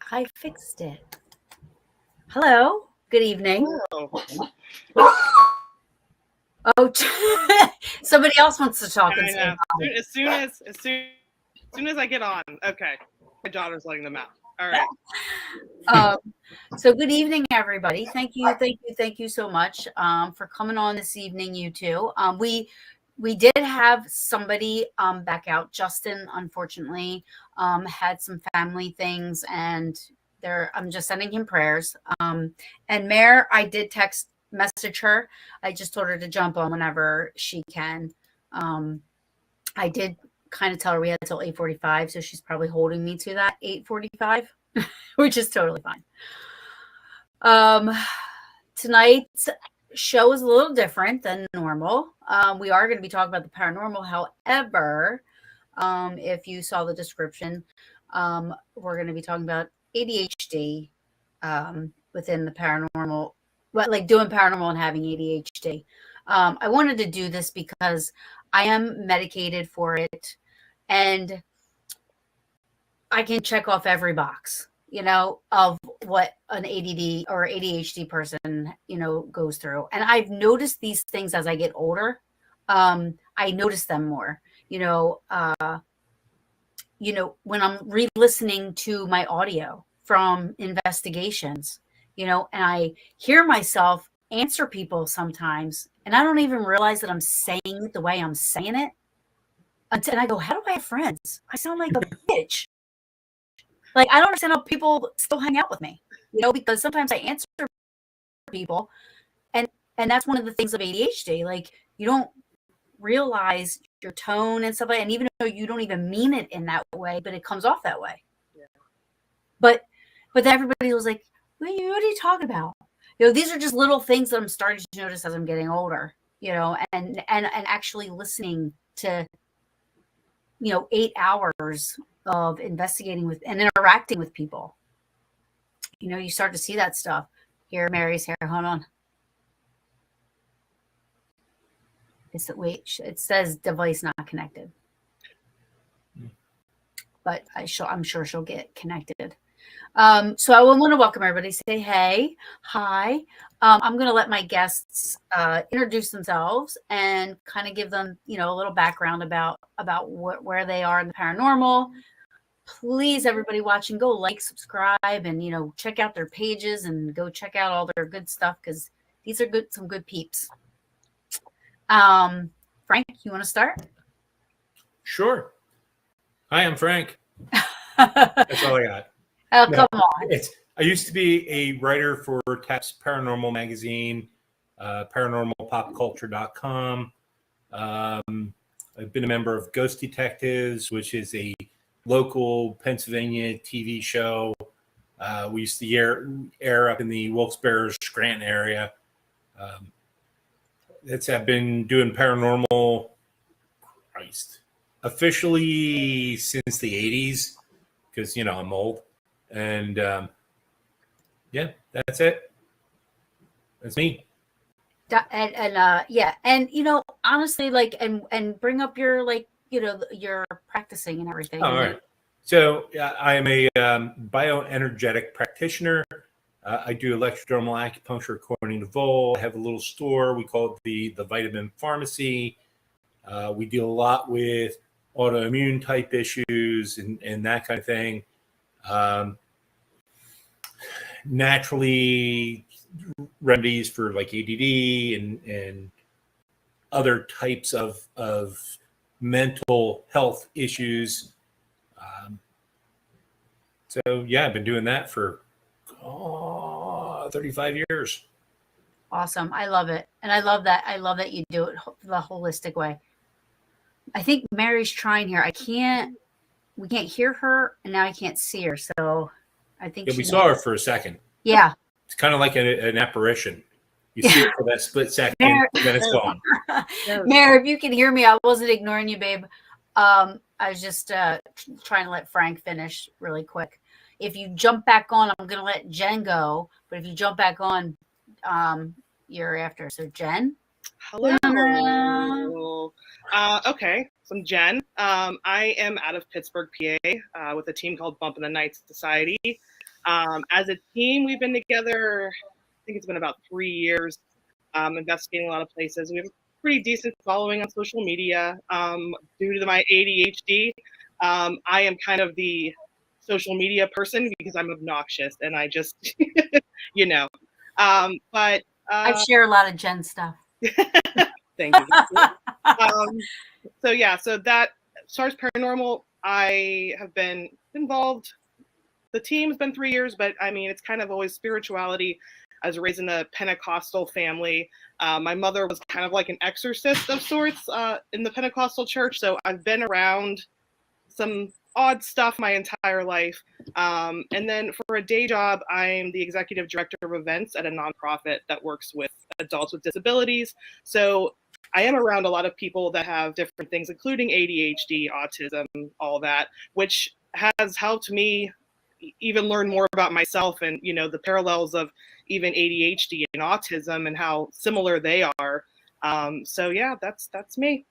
I fixed it. Hello. Good evening. Oh, Oh, somebody else wants to talk and I say know. hi. As soon as I get on, okay. My daughter's letting them out. All right. Um, so good evening, everybody. Thank you so much for coming on this evening, you two. We did have somebody back out. Justin, unfortunately, had some family things, and I'm just sending him prayers. And Mare, I did message her. I just told her to jump on whenever she can. I did kind of tell her we had till 8:45, so she's probably holding me to that 8:45, which is totally fine. Tonight's show is a little different than normal. We are going to be talking about the paranormal. However, if you saw the description, we're going to be talking about ADHD within the paranormal, like doing paranormal and having ADHD. I wanted to do this because I am medicated for it, and I can check off every box, of what an ADD or ADHD person, goes through. And I've noticed these things as I get older. I notice them more, when I'm re-listening to my audio from investigations, and I hear myself answer people sometimes, and I don't even realize that I'm saying it the way I'm saying it. And I go, how do I have friends? I sound like a bitch. Like, I don't understand how people still hang out with me, because sometimes I answer people, and that's one of the things of ADHD. Like, you don't realize your tone and stuff like that. And even though you don't even mean it in that way, but it comes off that way. Yeah. But then everybody was like, what are you talking about? These are just little things that I'm starting to notice as I'm getting older, and actually listening to, 8 hours of investigating with and interacting with people. You start to see that stuff. Here, Mary's here. Hold on. It says device not connected. But I'm sure she'll get connected. So I want to welcome everybody. Say hey, hi. I'm going to let my guests introduce themselves and kind of give them, a little background about where they are in the paranormal. Please, everybody watching, go like, subscribe, and check out their pages and go check out all their good stuff, because these are some good peeps. Frank, you want to start? Sure. Hi, I'm Frank. That's all I got. Oh, come on. I used to be a writer for TAP's Paranormal magazine, paranormalpopculture.com. I've been a member of Ghost Detectives, which is a local Pennsylvania TV show. We used to air up in the Wilkes-Barre, Scranton area. I've been doing paranormal, officially since the 80s, because, I'm old. And yeah, that's it. That's me. And honestly, like, and bring up your, your practicing and everything. All right. So I am a bioenergetic practitioner. I do electrodermal acupuncture according to Vol. I have a little store. We call it the Vitamin Pharmacy. We deal a lot with autoimmune type issues and that kind of thing. Naturally, remedies for like ADD and other types of mental health issues. So yeah, I've been doing that for 35 years. Awesome. I love it. And I love that you do it the holistic way. I think Mary's trying here. We can't hear her, and now I can't see her. So I think we saw her for a second. Yeah. It's kind of like an apparition. You see it for that split second, and then it's gone. Mary, if you can hear me, I wasn't ignoring you, babe. I was just trying to let Frank finish really quick. If you jump back on, I'm going to let Jen go. But if you jump back on, you're after. So, Jen? Hello. Okay, so I'm Jen. I am out of Pittsburgh, PA, with a team called Bump in the Night Society. As a team, we've been together, I think it's been about 3 years, investigating a lot of places. We have a pretty decent following on social media. Due to my ADHD, I am kind of the social media person because I'm obnoxious and I just, you know. But I share a lot of Jen stuff. thank you. So yeah, so that as far as paranormal, I have been involved. The team's been 3 years, but I mean, it's kind of always spirituality. I was raised in a Pentecostal family. My mother was kind of like an exorcist of sorts in the Pentecostal church, so I've been around some odd stuff my entire life. And then for a day job, I'm the executive director of events at a nonprofit that works with adults with disabilities. So I am around a lot of people that have different things, including ADHD, autism, all that, which has helped me even learn more about myself and, you know, the parallels of even ADHD and autism and how similar they are. So yeah, that's me.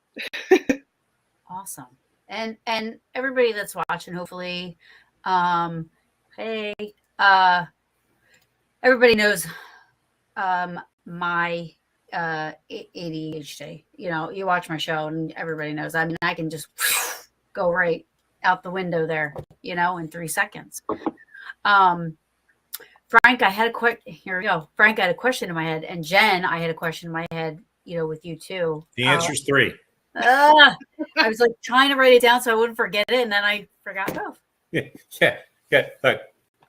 Awesome. And everybody that's watching, hopefully, hey, everybody knows my ADHD. You know, you watch my show and everybody knows. I mean, I can just go right out the window there, you know, in 3 seconds. Frank, I had a here we go. Frank, I had a question in my head, and Jen, I had a question in my head, you know, with you too. The answer's 3. I was like trying to write it down so I wouldn't forget it, and then I forgot both. Yeah. Look,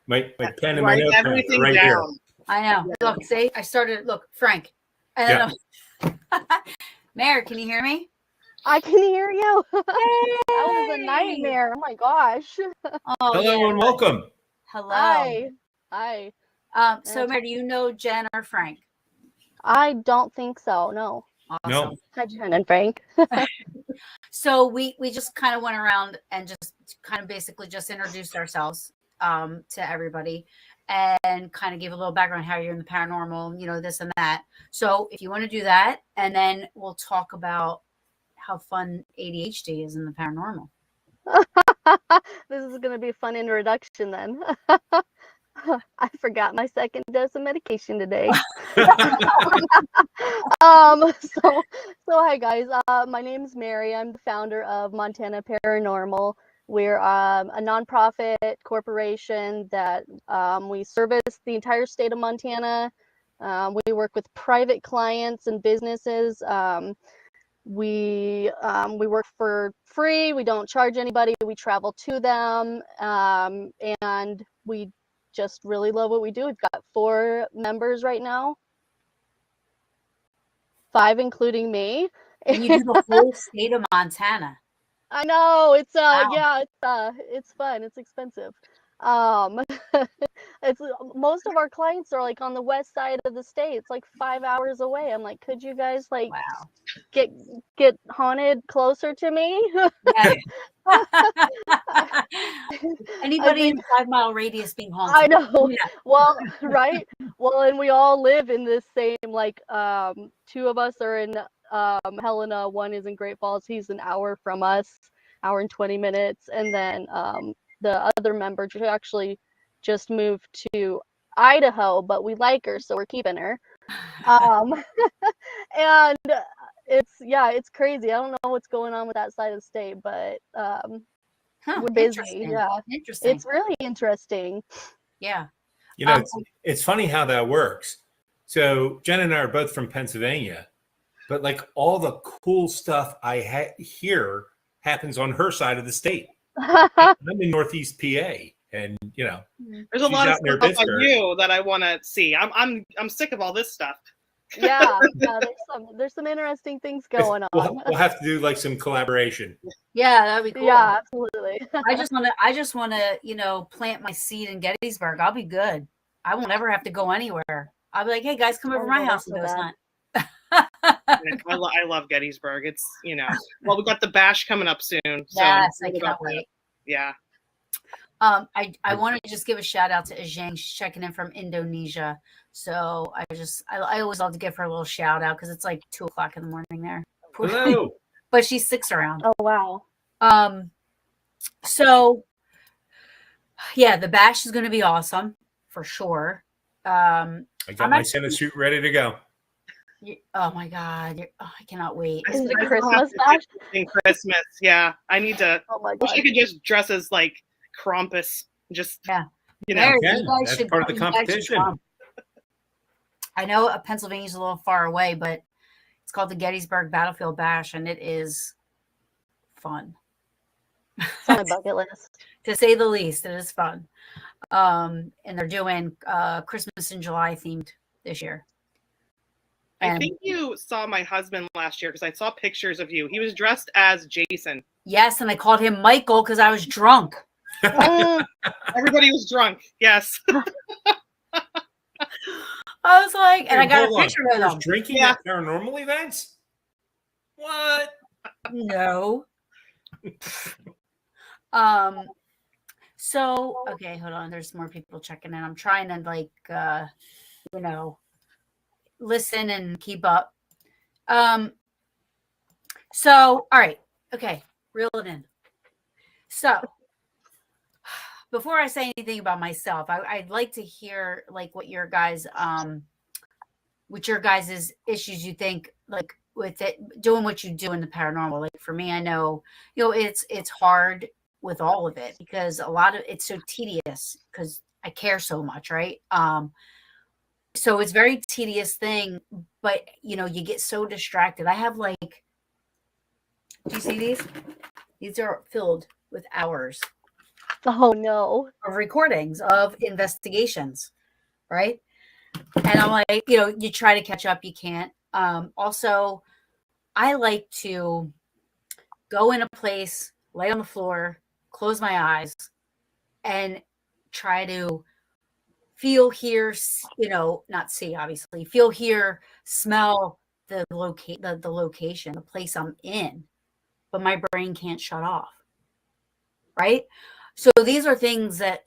my pen and my Write notepad are everything right down. here. I know. Look, see, I started. Look, Frank. I don't know. Mary, can you hear me? I can hear you. That was a nightmare. Oh my gosh. Oh, Hello and welcome. Hello. Hi. So Mary, do you know Jen or Frank? I don't think so. No. Awesome. No. Hi, Jen and Frank. So we just kind of went around and just kind of basically just introduced ourselves to everybody and kind of gave a little background how you're in the paranormal, you know, this and that. So if you want to do that, and then we'll talk about how fun ADHD is in the paranormal. This is going to be a fun introduction then. I forgot my second dose of medication today. So hi guys. My name is Mary. I'm the founder of Montana Paranormal. We're a nonprofit corporation that we service the entire state of Montana. We work with private clients and businesses. We work for free. We don't charge anybody. We travel to them, and we just really love what we do. We've got 4 members right now, 5 including me. And you do the whole state of Montana. I know, it's Wow. yeah, it's fun. It's expensive. It's most of our clients are like on the west side of the state. It's like 5 hours away. I'm like, could you guys like Wow. get haunted closer to me? Yeah. Anybody in 5-mile radius being haunted. I know. Yeah. Well, right. Well, and we all live in this same, like, 2 of us are in Helena, 1 is in Great Falls. He's an hour from us, hour and 20 minutes. And then the other member actually just moved to Idaho, but we like her, so we're keeping her. And it's crazy. I don't know what's going on with that side of the state, but we're busy. Interesting. Yeah, Interesting. it's really interesting. Yeah. You know, it's funny how that works. So Jen and I are both from Pennsylvania, but like all the cool stuff I hear happens on her side of the state. I'm in Northeast PA, and you know, There's a lot of stuff about you that I want to see. I'm sick of all this stuff. Yeah, there's some interesting things going on. We'll have to do like some collaboration. Yeah, that'd be cool. Yeah, absolutely. I just want to, you know, plant my seed in Gettysburg. I'll be good. I won't ever have to go anywhere. I'll be like, hey guys, come over to my house and go hunt. I love Gettysburg. It's, you know, well, we got the bash coming up soon. So yes, I can't wait. Yeah. I want to just give a shout out to Ajang. She's checking in from Indonesia. So I always love to give her a little shout out because it's like 2:00 in the morning there. Hello. But she sticks around. Oh wow. So yeah, the bash is going to be awesome. for sure. I got I'm my actually- Senate suit ready to go. Oh my God. I cannot wait. Is it I a still have Christmas to bash? In Christmas, yeah. I need to. Oh my Wish god. I could just dress as like Krampus. Just Yeah. you know. There, Okay, you guys that's should part of the you guys should competition. come. I know Pennsylvania's a little far away, but it's called the Gettysburg Battlefield Bash, and it is fun. It's on my bucket list. To say the least. It is fun. And they're doing Christmas in July themed this year. I And think you saw my husband last year because I saw pictures of you. He was dressed as Jason. yes, and I called him Michael because I was drunk. Mm, Everybody was drunk. Yes. I was like, and I got a Hold on. picture with There's him. drinking Yeah. at paranormal events? What? No. So okay, hold on. There's more people checking in. I'm trying to like listen and keep up. So all right, okay, reel it in. So before I say anything about myself, I'd like to hear like what your guys' issues you think like with it doing what you do in the paranormal. Like for me, I know it's hard with all of it because a lot of it's so tedious because I care so much, right? So it's very tedious thing, but you get so distracted. I have like, do you see these? These are filled with hours oh no. of recordings of investigations, right? And I'm like, you try to catch up, you can't. Also, I like to go in a place, lay on the floor, close my eyes, and try to feel, hear, not see, obviously, feel, hear, smell the location, the place I'm in, but my brain can't shut off, right? So these are things that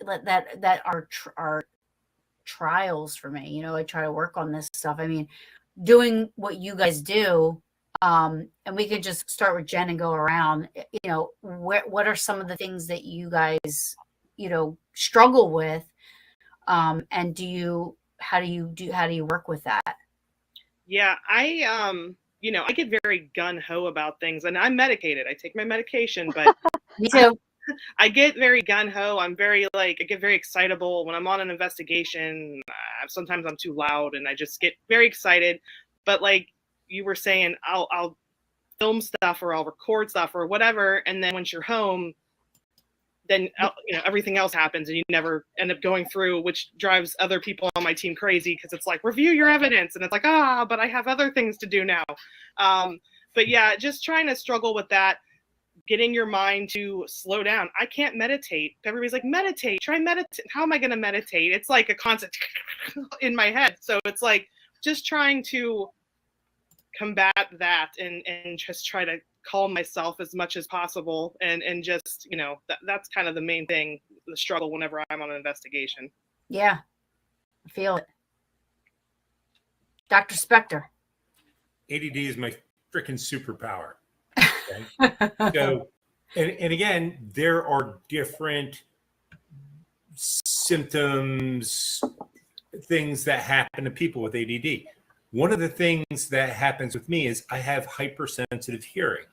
are trials for me. I try to work on this stuff. I mean, doing what you guys do, and we could just start with Jen and go around. What are some of the things that you guys struggle with, and how do you work with that? Yeah, I get very gun ho about things, and I'm medicated. I take my medication, but Me too. I get very gun ho. I'm very I get very excitable when I'm on an investigation. Sometimes I'm too loud, and I just get very excited. But like you were saying, I'll film stuff or I'll record stuff or whatever, and then once you're home, then everything else happens, and you never end up going through, which drives other people on my team crazy because it's like review your evidence, and it's like but I have other things to do now. But yeah, just trying to struggle with that. Getting your mind to slow down. I can't meditate. Everybody's like, meditate, try meditate. How am I going to meditate? It's like a constant in my head. So it's like just trying to combat that and just try to calm myself as much as possible. And just, that's kind of the main thing, the struggle whenever I'm on an investigation. Yeah, I feel it. Dr. Spectre. ADD is my freaking superpower. Okay? So, and again, there are different symptoms, things that happen to people with ADD. One of the things that happens with me is I have hypersensitive hearing.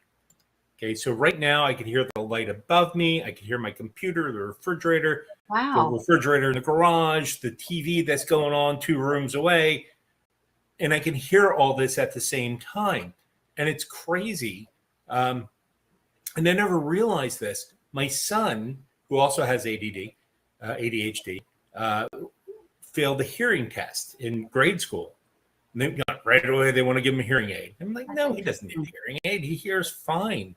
Okay, so right now I can hear the light above me. I can hear my computer, the refrigerator, Wow. the refrigerator in the garage, the TV that's going on 2 rooms away. And I can hear all this at the same time. And it's crazy. And I never realized this. My son, who also has ADHD, failed a hearing test in grade school. And they right away they want to give him a hearing aid. I'm like, no, he doesn't need a hearing aid. He hears fine.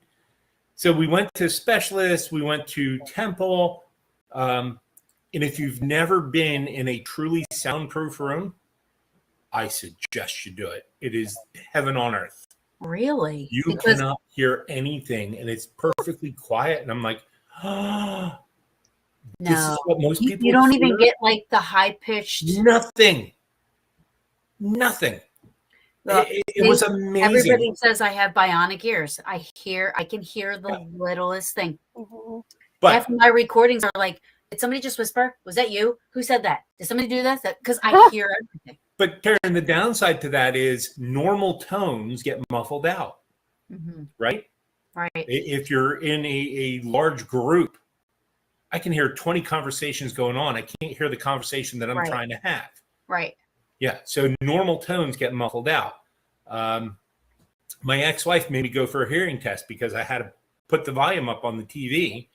So we went to specialists. We went to Temple. And if you've never been in a truly soundproof room, I suggest you do it. It is heaven on earth. Really? You cannot hear anything, and it's perfectly quiet. And I'm like, this is what most people you don't hear? even get like the high pitched. Nothing. It was amazing. Everybody says I have bionic ears. I can hear the littlest thing. Mhm. But Half of my recordings are like Did somebody just whisper? Was that you? Who said that? Did somebody do this? Because I hear everything. But Karen, the downside to that is normal tones get muffled out, right? Right. If you're in a large group, I can hear 20 conversations going on. I can't hear the conversation that I'm trying to have. Right. Yeah. So normal tones get muffled out. My ex-wife made me go for a hearing test because I had to put the volume up on the TV.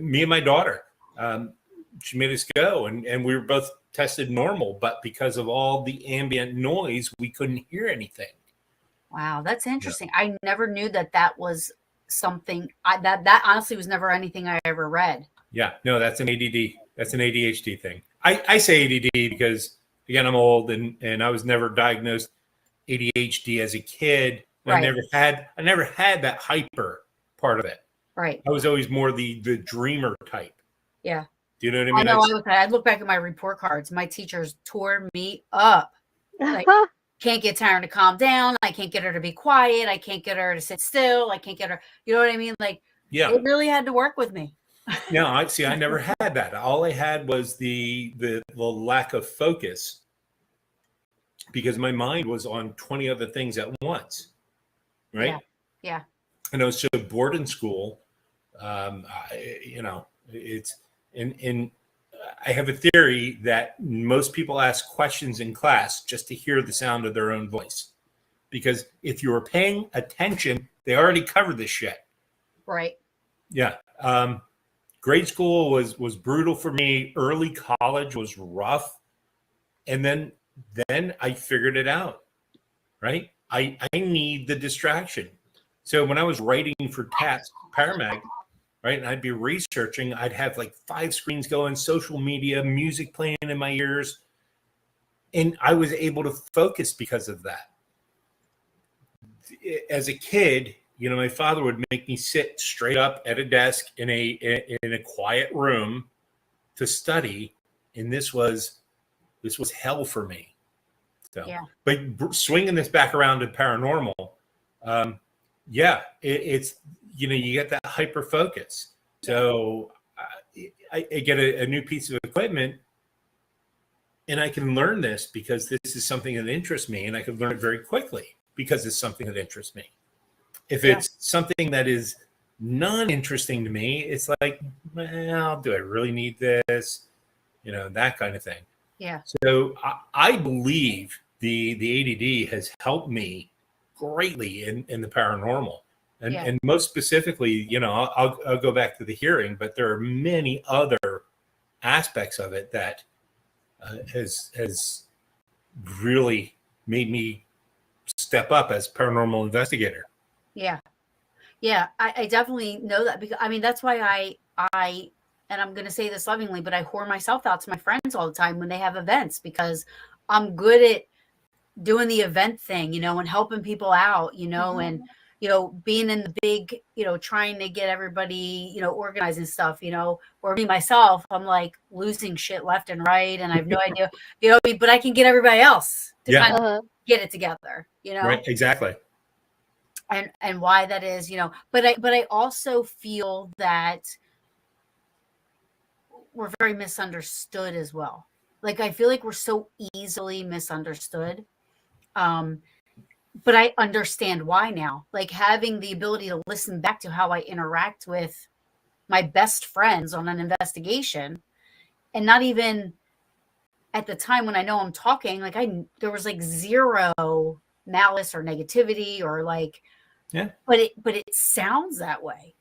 Me and my daughter, she made us go, and we were both tested normal, but because of all the ambient noise, we couldn't hear anything. Wow, that's interesting. Yeah. I never knew that was something. That honestly was never anything I ever read. Yeah, no, that's an ADD. That's an ADHD thing. I say ADD because again, I'm old and I was never diagnosed ADHD as a kid. Right. I never had that hyper part of it. Right. I was always more the dreamer type. Yeah. Do you know what I mean? I look back at my report cards. My teachers tore me up. Like, can't get Taryn to calm down. I can't get her to be quiet. I can't get her to sit still. I can't get her. You know what I mean? Like, yeah, it really had to work with me. No, I never had that. All I had was the lack of focus because my mind was on 20 other things at once. Right? Yeah. Yeah. And I was so bored in school. It's and I have a theory that most people ask questions in class just to hear the sound of their own voice. Because if you were paying attention, they already covered this shit. Right. Yeah. Grade school was brutal for me. Early college was rough. And then I figured it out. Right? I need the distraction. So when I was writing for TAPS, Paramag, right, and I'd be researching, I'd have like 5 screens going, social media, music playing in my ears. And I was able to focus because of that. As a kid, my father would make me sit straight up at a desk in a quiet room to study. And this was hell for me. So, yeah. But swinging this back around to paranormal, it's, you get that hyper focus. So I get a new piece of equipment and I can learn this because this is something that interests me and I can learn it very quickly because it's something that interests me. If it's something that is non-interesting to me, it's like, well, do I really need this? That kind of thing. Yeah. So I believe the ADD has helped me greatly in the paranormal. And most specifically, I'll go back to the hearing, but there are many other aspects of it that has really made me step up as paranormal investigator. Yeah. Yeah, I definitely know that because that's why I and I'm going to say this lovingly, but I whore myself out to my friends all the time when they have events because I'm good at doing the event thing, and helping people out, and being in the big, trying to get everybody, organized and stuff, or me myself, I'm like losing shit left and right. And I have no idea, but I can get everybody else to kind of get it together, Right. Exactly. And why that is, but I also feel that we're very misunderstood as well. Like, I feel like we're so easily misunderstood. But I understand why now. Like, having the ability to listen back to how I interact with my best friends on an investigation, and not even at the time when I know I'm talking, like there was like zero malice or negativity or like, but it sounds that way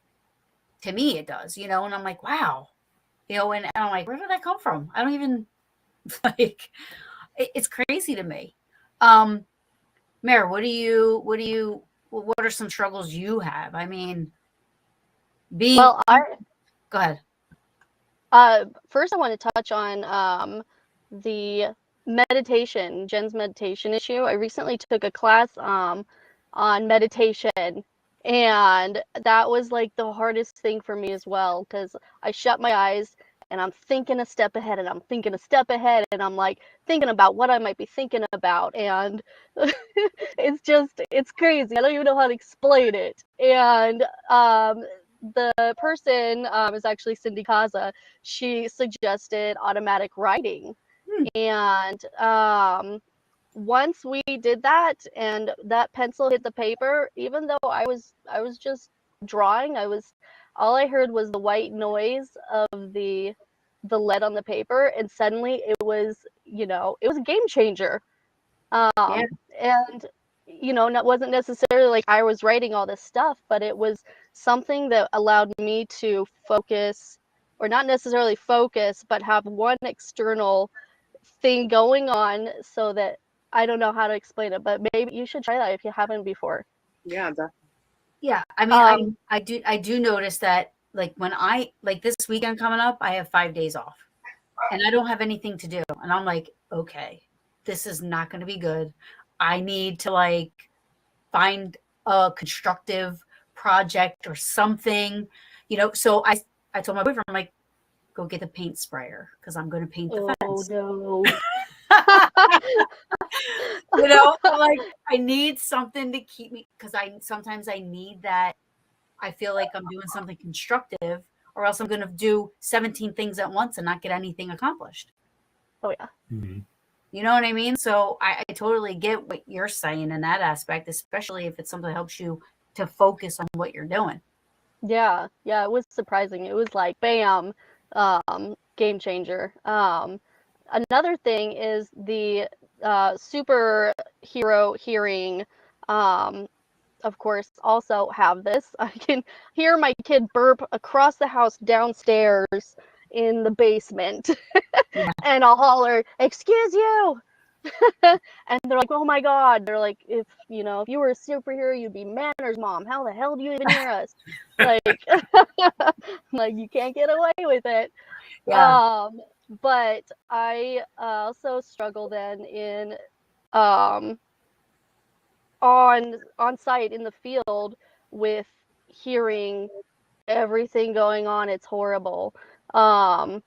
to me. It does, and I'm like, wow, and I'm like, where did that come from? I don't even like, it's crazy to me. Mare, what are some struggles you have? Go ahead. First I want to touch on the meditation, Jen's meditation issue. I recently took a class on meditation, and that was like the hardest thing for me as well, because I shut my eyes and I'm thinking a step ahead and I'm thinking a step ahead and I'm like thinking about what I might be thinking about, and it's crazy. I don't even know how to explain it. And the person is actually Cindy Kaza. She suggested automatic writing. And once we did that and that pencil hit the paper, even though I was just drawing, all I heard was the white noise of the lead on the paper, and suddenly it was a game changer. Yeah. And it wasn't necessarily like I was writing all this stuff, but it was something that allowed me to focus, or not necessarily focus, but have one external thing going on, so that I don't know how to explain it, but maybe you should try that if you haven't before. Yeah, definitely. Yeah, I mean, I do notice that, like, when like this weekend coming up, I have 5 days off, and I don't have anything to do, and I'm like, okay, this is not going to be good. I need to like find a constructive project or something, So I told my boyfriend, I'm like, go get the paint sprayer because I'm going to paint the fence. No. I'm like, I need something to keep me, because sometimes I need that. I feel like I'm doing something constructive, or else I'm going to do 17 things at once and not get anything accomplished. Oh yeah. Mm-hmm. You know what I mean? So I totally get what you're saying in that aspect, especially if it's something that helps you to focus on what you're doing. Yeah, it was surprising. It was like, bam, game changer. Another thing is the superhero hearing. Of course, also have this. I can hear my kid burp across the house downstairs in the basement, Yeah. and I'll holler, "Excuse you!" And they're like, "Oh my God!" They're like, "If you were a superhero, you'd be manners, Mom. How the hell do you even hear us?" Like, like you can't get away with it. Yeah. But I also struggle then in on site in the field with hearing everything going on. It's horrible. Mhm.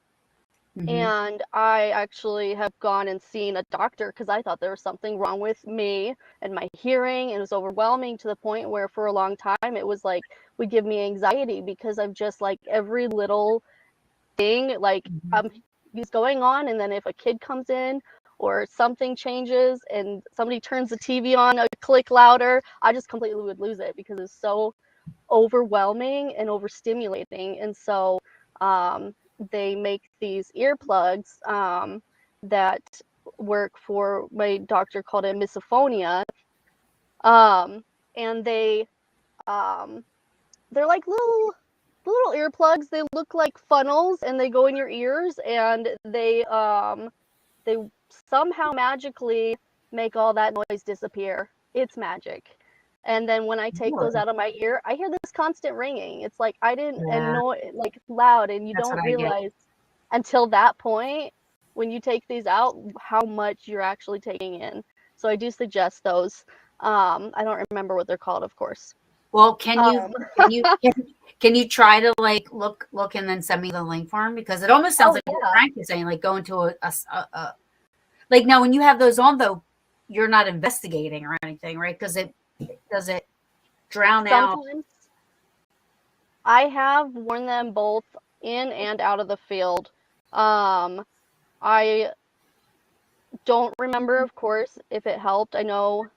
And I actually have gone and seen a doctor because I thought there was something wrong with me and my hearing. It was overwhelming to the point where for a long time it was like would give me anxiety because of just like every little thing like is going on. And then if a kid comes in or something changes and somebody turns the TV on a click louder, I just completely would lose it because it's so overwhelming and overstimulating. And so they make these earplugs that work for, my doctor called it misophonia, and they're like little earplugs. They look like funnels and they go in your ears, and they somehow magically make all that noise disappear. It's magic. And then when I take those out of my ear, I hear this constant ringing. It's like I didn't, and no, like loud, and you That's don't what I get. realize until that point when you take these out how much you're actually taking in. So I do suggest those. I don't remember what they're called, of course. Well, can you try to like look and then send me the link for them, because it almost sounds like what Frank is saying, like going to a like, now when you have those on though, you're not investigating or anything, right? Because it drown out. Sometimes I have worn them both in and out of the field. I don't remember, of course, if it helped. I don't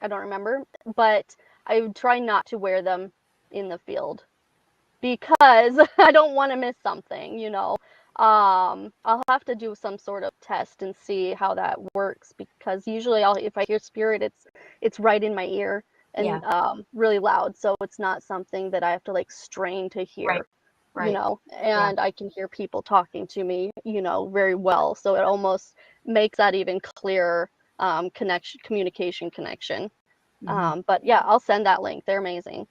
remember, but I try not to wear them in the field because I don't want to miss something, I'll have to do some sort of test and see how that works, because usually if I hear spirit, it's right in my ear and really loud, so it's not something that I have to like strain to hear. Right. And I can hear people talking to me, very well, so it almost makes that even clearer communication connection. But yeah, I'll send that link. They're amazing.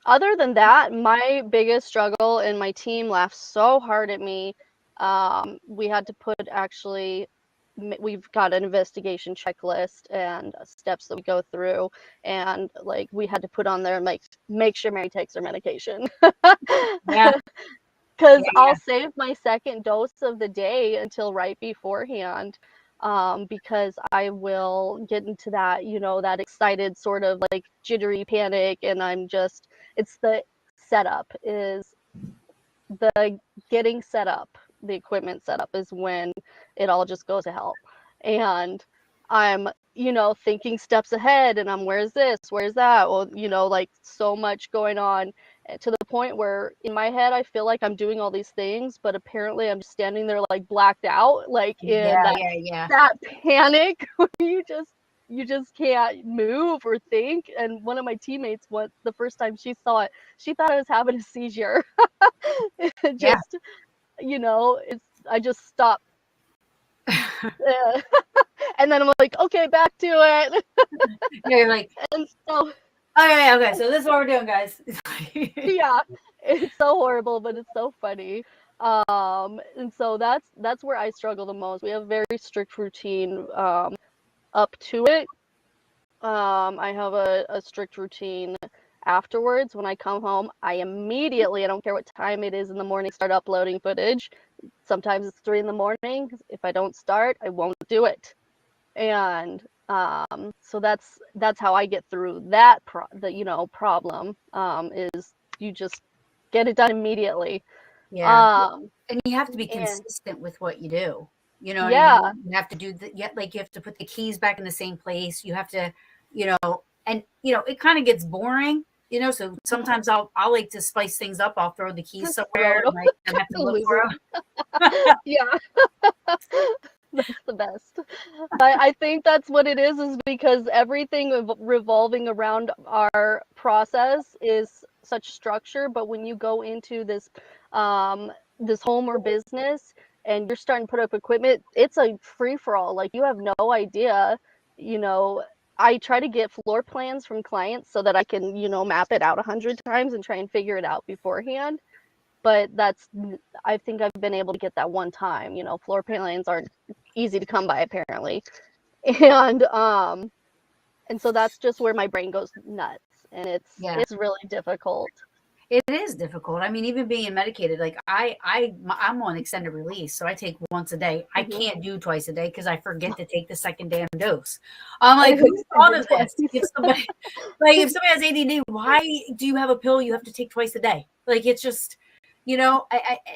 Other than that, my biggest struggle, and my team laughed so hard at me, we had to put we've got an investigation checklist and steps that we go through, and like we had to put on there and like make sure Mary takes her medication. Yeah. Because I'll save my second dose of the day until right beforehand. because I will get into that, that excited sort of like jittery panic, and it's the setup is the getting set up, the equipment set up is when it all just goes to hell. And I'm, thinking steps ahead, and where's this, where's that? Well, like so much going on, to the point where in my head, I feel like I'm doing all these things, but apparently I'm just standing there like blacked out, like in that panic where you just can't move or think. And one of my teammates, the first time she saw it, she thought I was having a seizure. Just, I just stopped. And then I'm like, okay, back to it. Yeah, you're like, and so, okay, so this is what we're doing, guys. yeah, it's so horrible, but it's so funny. And so that's where I struggle the most. We have a very strict routine up to it. I have a strict routine afterwards. When I come home, I don't care what time it is in the morning, start uploading footage. Sometimes it's 3 a.m. If I don't start, I won't do it. And so that's how I get through that problem, is you just get it done immediately. And you have to be consistent with what you do. You know what I mean? You have to do you have to put the keys back in the same place. You have to, and it kind of gets boring, so sometimes I'll like to spice things up. I'll throw the keys somewhere and I have to look for them. Yeah. That's the best. I think that's what it is because everything revolving around our process is such structure. But when you go into this home or business and you're starting to put up equipment, it's a free for all. Like, you have no idea. I try to get floor plans from clients so that I can, map it out 100 times and try and figure it out beforehand. But I think I've been able to get that one time. Floor plans aren't easy to come by, apparently. And so that's just where my brain goes nuts. And it's really difficult. It is difficult. I mean, even being medicated, like I'm on extended release, so I take once a day. I can't do twice a day because I forget to take the second damn dose. I'm like, who thought of this? If somebody has ADD, why do you have a pill you have to take twice a day? Like, it's just,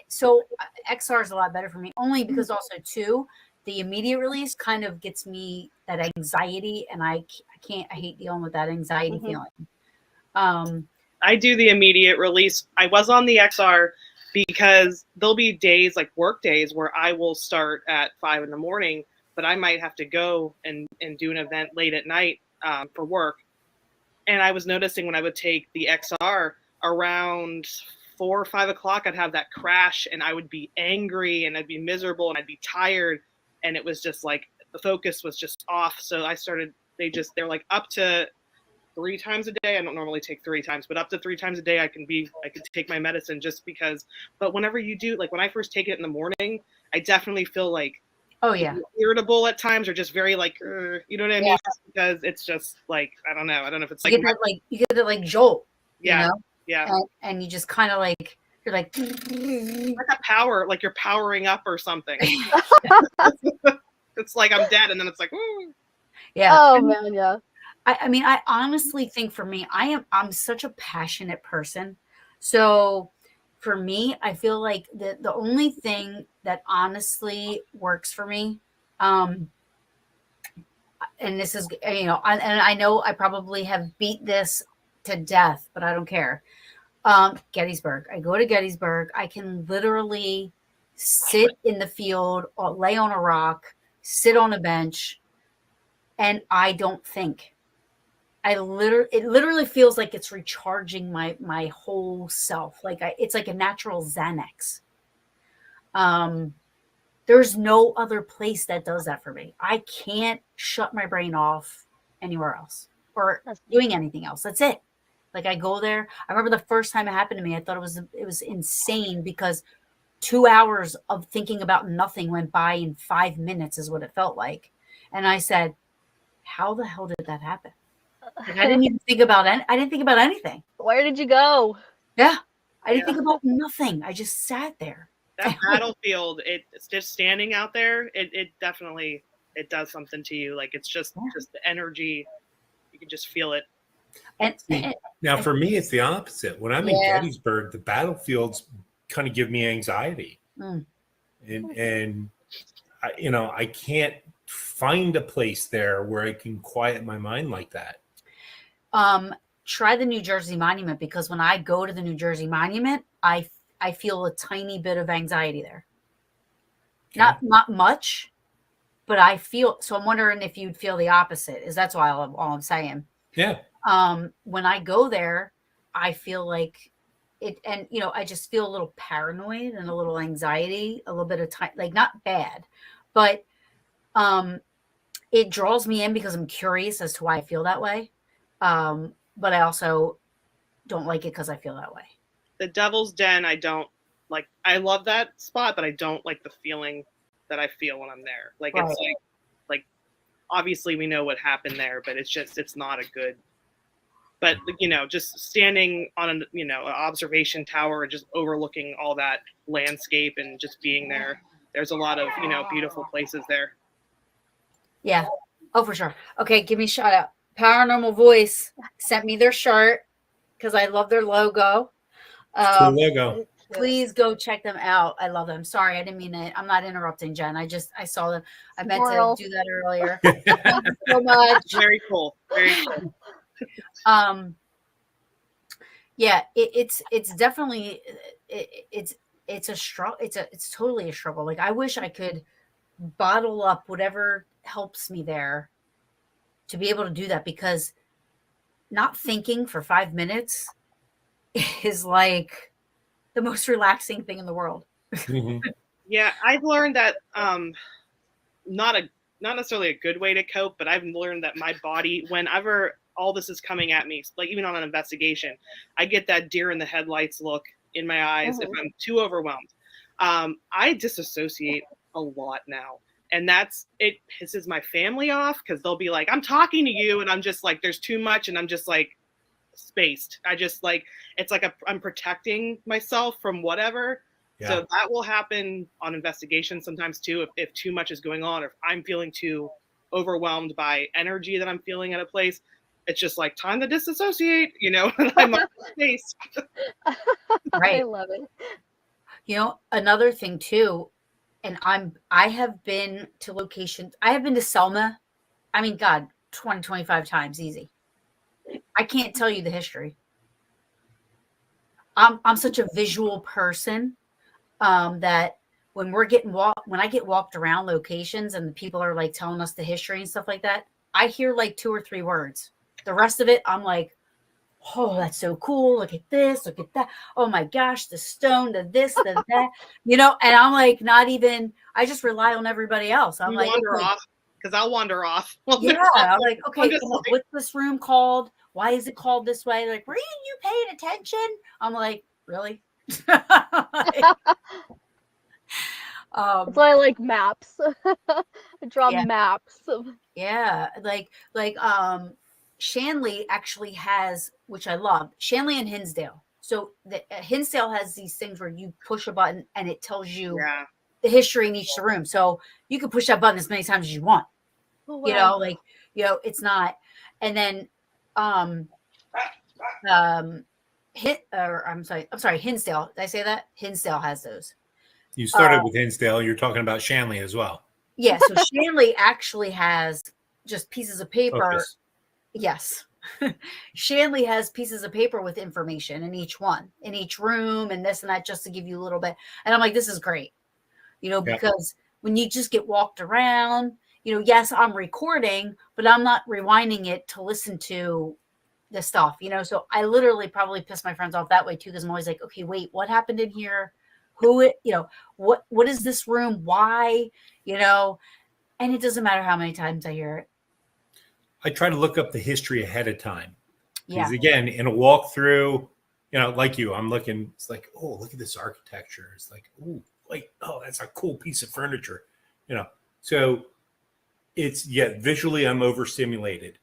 so XR is a lot better for me, only because also too, the immediate release kind of gets me that anxiety, and I hate dealing with that anxiety feeling. I do the immediate release. I was on the XR because there'll be days, like work days, where I will start at 5 a.m, but I might have to go and do an event late at night for work. And I was noticing when I would take the XR around 4 or 5 o'clock, I'd have that crash and I would be angry and I'd be miserable and I'd be tired. And it was just like the focus was just off. So they're like up to 3 times a day. I don't normally take 3 times, but up to 3 times a day I could take my medicine just because. But whenever you do, like when I first take it in the morning, I definitely feel like irritable at times, or just very like, you know what I mean? Just because it's just like, I don't know if it's like you get that like jolt. Yeah. And you just kind of like, you're like a power, like you're powering up or something. It's like I'm dead, and then it's like, ooh. Yeah. Oh man, yeah. I mean, I honestly think for me, I'm such a passionate person. So for me, I feel like the only thing that honestly works for me, and this is, and I know I probably have beat this to death, but I don't care. Gettysburg. I go to Gettysburg. I can literally sit in the field or lay on a rock, sit on a bench, and I don't think. It literally feels like it's recharging my whole self. Like it's like a natural Xanax. There's no other place that does that for me. I can't shut my brain off anywhere else or doing anything else. That's it. Like I go there. I remember the first time it happened to me, I thought it was insane because 2 hours of thinking about nothing went by in 5 minutes is what it felt like. And I said, how the hell did that happen? Like, I didn't even think about I didn't think about anything. Where did you go? Yeah. I didn't think about nothing. I just sat there. That battlefield, it's just standing out there. It definitely it does something to you. Like it's just the energy. You can just feel it. And Now, for me, it's the opposite. When I'm in Yeah. Gettysburg, the battlefields kind of give me anxiety, Mm. and I can't find a place there where I can quiet my mind like that. Try the New Jersey Monument, because when I go to the New Jersey Monument, I feel a tiny bit of anxiety there. Okay. Not much, but I feel. So I'm wondering if you'd feel the opposite. Is that's why all I'm saying. Yeah. When I go there, I feel like it, and I just feel a little paranoid and a little anxiety, a little bit of time, like not bad, but it draws me in because I'm curious as to why I feel that way. But I also don't like it because I feel that way. The Devil's Den, I don't like. I love that spot, but I don't like the feeling that I feel when I'm there. Like Right. it's like obviously we know what happened there, but it's not a good. But just standing on an observation tower and just overlooking all that landscape and just being there. There's a lot of beautiful places there. Yeah. Oh, for sure. Okay, give me a shout out. Paranormal Voice sent me their shirt because I love their logo. Cool logo. Please go check them out. I love them. Sorry, I didn't mean it. I'm not interrupting, Jen. I saw them. I meant to do that earlier. Thank you so much. Very cool. Very cool. Yeah, it's definitely it's a struggle. It's totally a struggle. Like I wish I could bottle up whatever helps me there to be able to do that, because not thinking for 5 minutes is like the most relaxing thing in the world. Mm-hmm. Yeah, I've learned that not necessarily a good way to cope, but I've learned that my body, whenever all this is coming at me, like even on an investigation, I get that deer in the headlights look in my eyes if I'm too overwhelmed. I disassociate a lot now. And it pisses my family off because they'll be like, I'm talking to you. And I'm just like, there's too much. And I'm just like spaced. I just like, it's like I'm protecting myself from whatever. Yeah. So that will happen on investigations sometimes too, if too much is going on, or if I'm feeling too overwhelmed by energy that I'm feeling at a place. It's just like time to disassociate, I'm on space. Right. I love it. Another thing too, and I have been to locations. I have been to Selma. I mean, God, 20, 25 times easy. I can't tell you the history. I'm such a visual person that when I get walked around locations and the people are like telling us the history and stuff like that, I hear like 2 or 3 words. The rest of it, I'm like, oh, that's so cool. Look at this. Look at that. Oh my gosh, the stone, the this, the that, and I'm like, not even, I just rely on everybody else. I'm like, wander off, because I'll wander off. Yeah. I'm like, okay, what's this room called? Why is it called this way? Like, were you paying attention? I'm like, really? That's why I like maps. I draw maps. Yeah, like Shanley actually has, which I love, Shanley and Hinsdale. So Hinsdale has these things where you push a button and it tells you the history in each room. So you can push that button as many times as you want. Oh, wow. It's not. And then I'm sorry, Hinsdale. Did I say that? Hinsdale has those. You started with Hinsdale. You're talking about Shanley as well. Yeah. So Shanley actually has just pieces of paper. Focus. Yes. Shanley has pieces of paper with information in each room and this and that, just to give you a little bit. And I'm like, this is great, because when you just get walked around, yes, I'm recording, but I'm not rewinding it to listen to the stuff, so I literally probably piss my friends off that way too, because I'm always like, okay, wait, what happened in here? What is this room? Why? And it doesn't matter how many times I hear it. I try to look up the history ahead of time. Because Yeah. again, in a walkthrough, like you, I'm looking, it's like, oh, look at this architecture. It's like, oh, wait, oh, that's a cool piece of furniture. So it's, visually I'm overstimulated.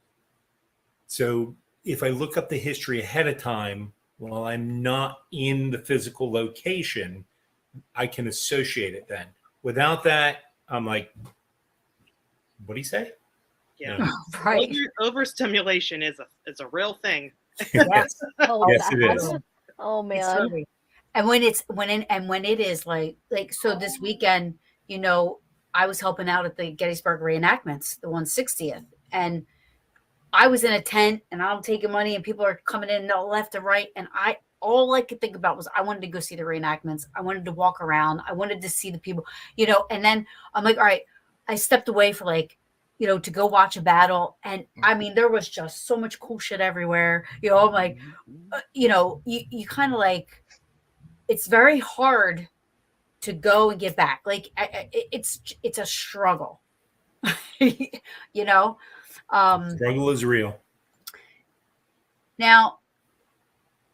So if I look up the history ahead of time, while I'm not in the physical location, I can associate it then. Without that, I'm like What do you say? Yeah. Right. Overstimulation is a real thing. Yes. Oh, Yes, it that. is. Oh It's man. totally. And when it is like so this weekend, I was helping out at the Gettysburg reenactments, the 160th, and I was in a tent and I'm taking money and people are coming in left and right, and all I could think about was I wanted to go see the reenactments. I wanted to walk around. I wanted to see the people, and then I'm like, all right, I stepped away for to go watch a battle. And I mean, there was just so much cool shit everywhere. I'm like, you kind of like, it's very hard to go and get back. Like it's a struggle, you know? Struggle is real. Now,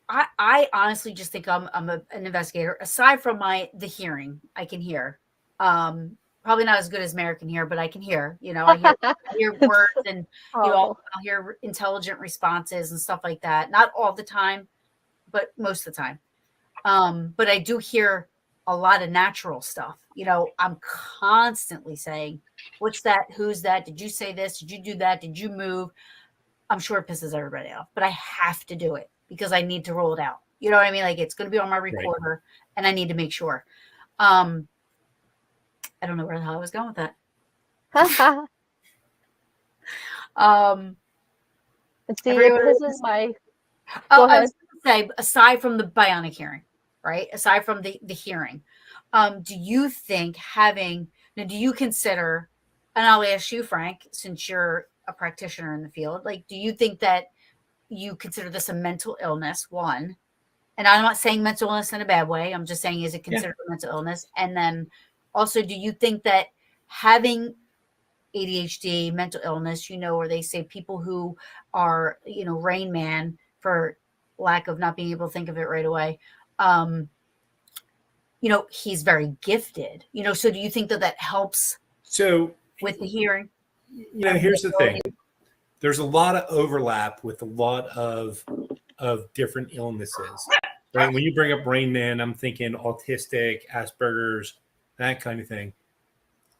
I honestly just think I'm an investigator. Aside from the hearing, I can hear. Probably not as good as Mary can hear, but I can hear. I hear words and Oh. I'll hear intelligent responses and stuff like that. Not all the time, but most of the time. But I do hear a lot of natural stuff. I'm constantly saying, "What's that? Who's that? Did you say this? Did you do that? Did you move?" I'm sure it pisses everybody off, but I have to do it because I need to roll it out. You know what I mean? Like it's going to be on my recorder, and I need to make sure. I don't know where the hell I was going with that. See, this is my. Oh, Go ahead. I was going to say, aside from the bionic hearing, right? Aside from the hearing, do you think do you consider, and I'll ask you, Frank, since you're a practitioner in the field, like, do you think that you consider this a mental illness, one? And I'm not saying mental illness in a bad way. I'm just saying, is it considered a mental illness? And then also, do you think that having ADHD, mental illness, where they say people who are, Rain Man, for lack of not being able to think of it right away, he's very gifted, so do you think that helps with the hearing? Here's the thing. There's a lot of overlap with a lot of different illnesses, right? When you bring up Rain Man, I'm thinking autistic, Asperger's, that kind of thing.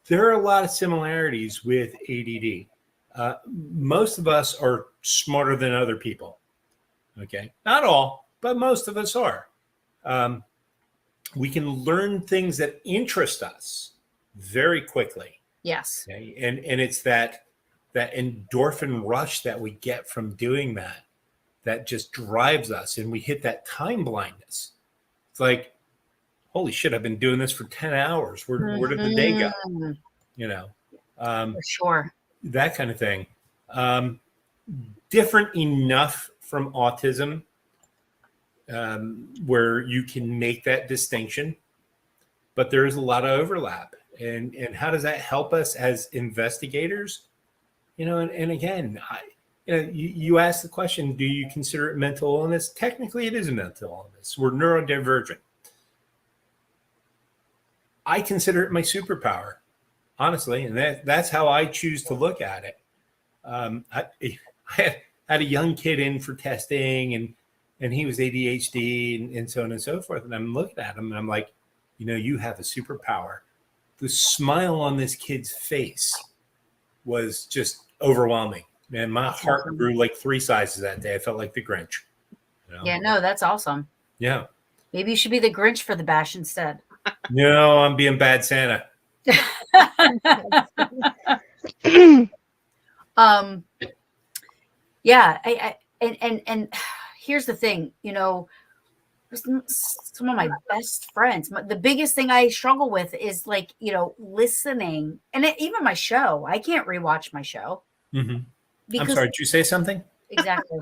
There are a lot of similarities with ADD. Most of us are smarter than other people. Okay. Not all, but most of us are. We can learn things that interest us very quickly. Yes. Okay? And it's that endorphin rush that we get from doing that just drives us, and we hit that time blindness. It's like, holy shit, I've been doing this for 10 hours. Where did the day go? For sure. That kind of thing. Different enough from autism where you can make that distinction, but there is a lot of overlap. And how does that help us as investigators? And again, you asked the question, do you consider it mental illness? Technically, it is a mental illness. We're neurodivergent. I consider it my superpower, honestly, and that's how I choose to look at it. I had a young kid in for testing, and he was ADHD and so on and so forth. And I'm looking at him and I'm like, you have a superpower. The smile on this kid's face was just overwhelming. Man, my heart grew like 3 sizes that day. I felt like the Grinch. Yeah, no, that's awesome. Yeah. Maybe you should be the Grinch for the bash instead. No, I'm being bad Santa. Yeah, and here's the thing, some of my best friends, the biggest thing I struggle with is like, listening, and even my show. I can't rewatch my show. Mm-hmm. I'm sorry, did you say something? Exactly.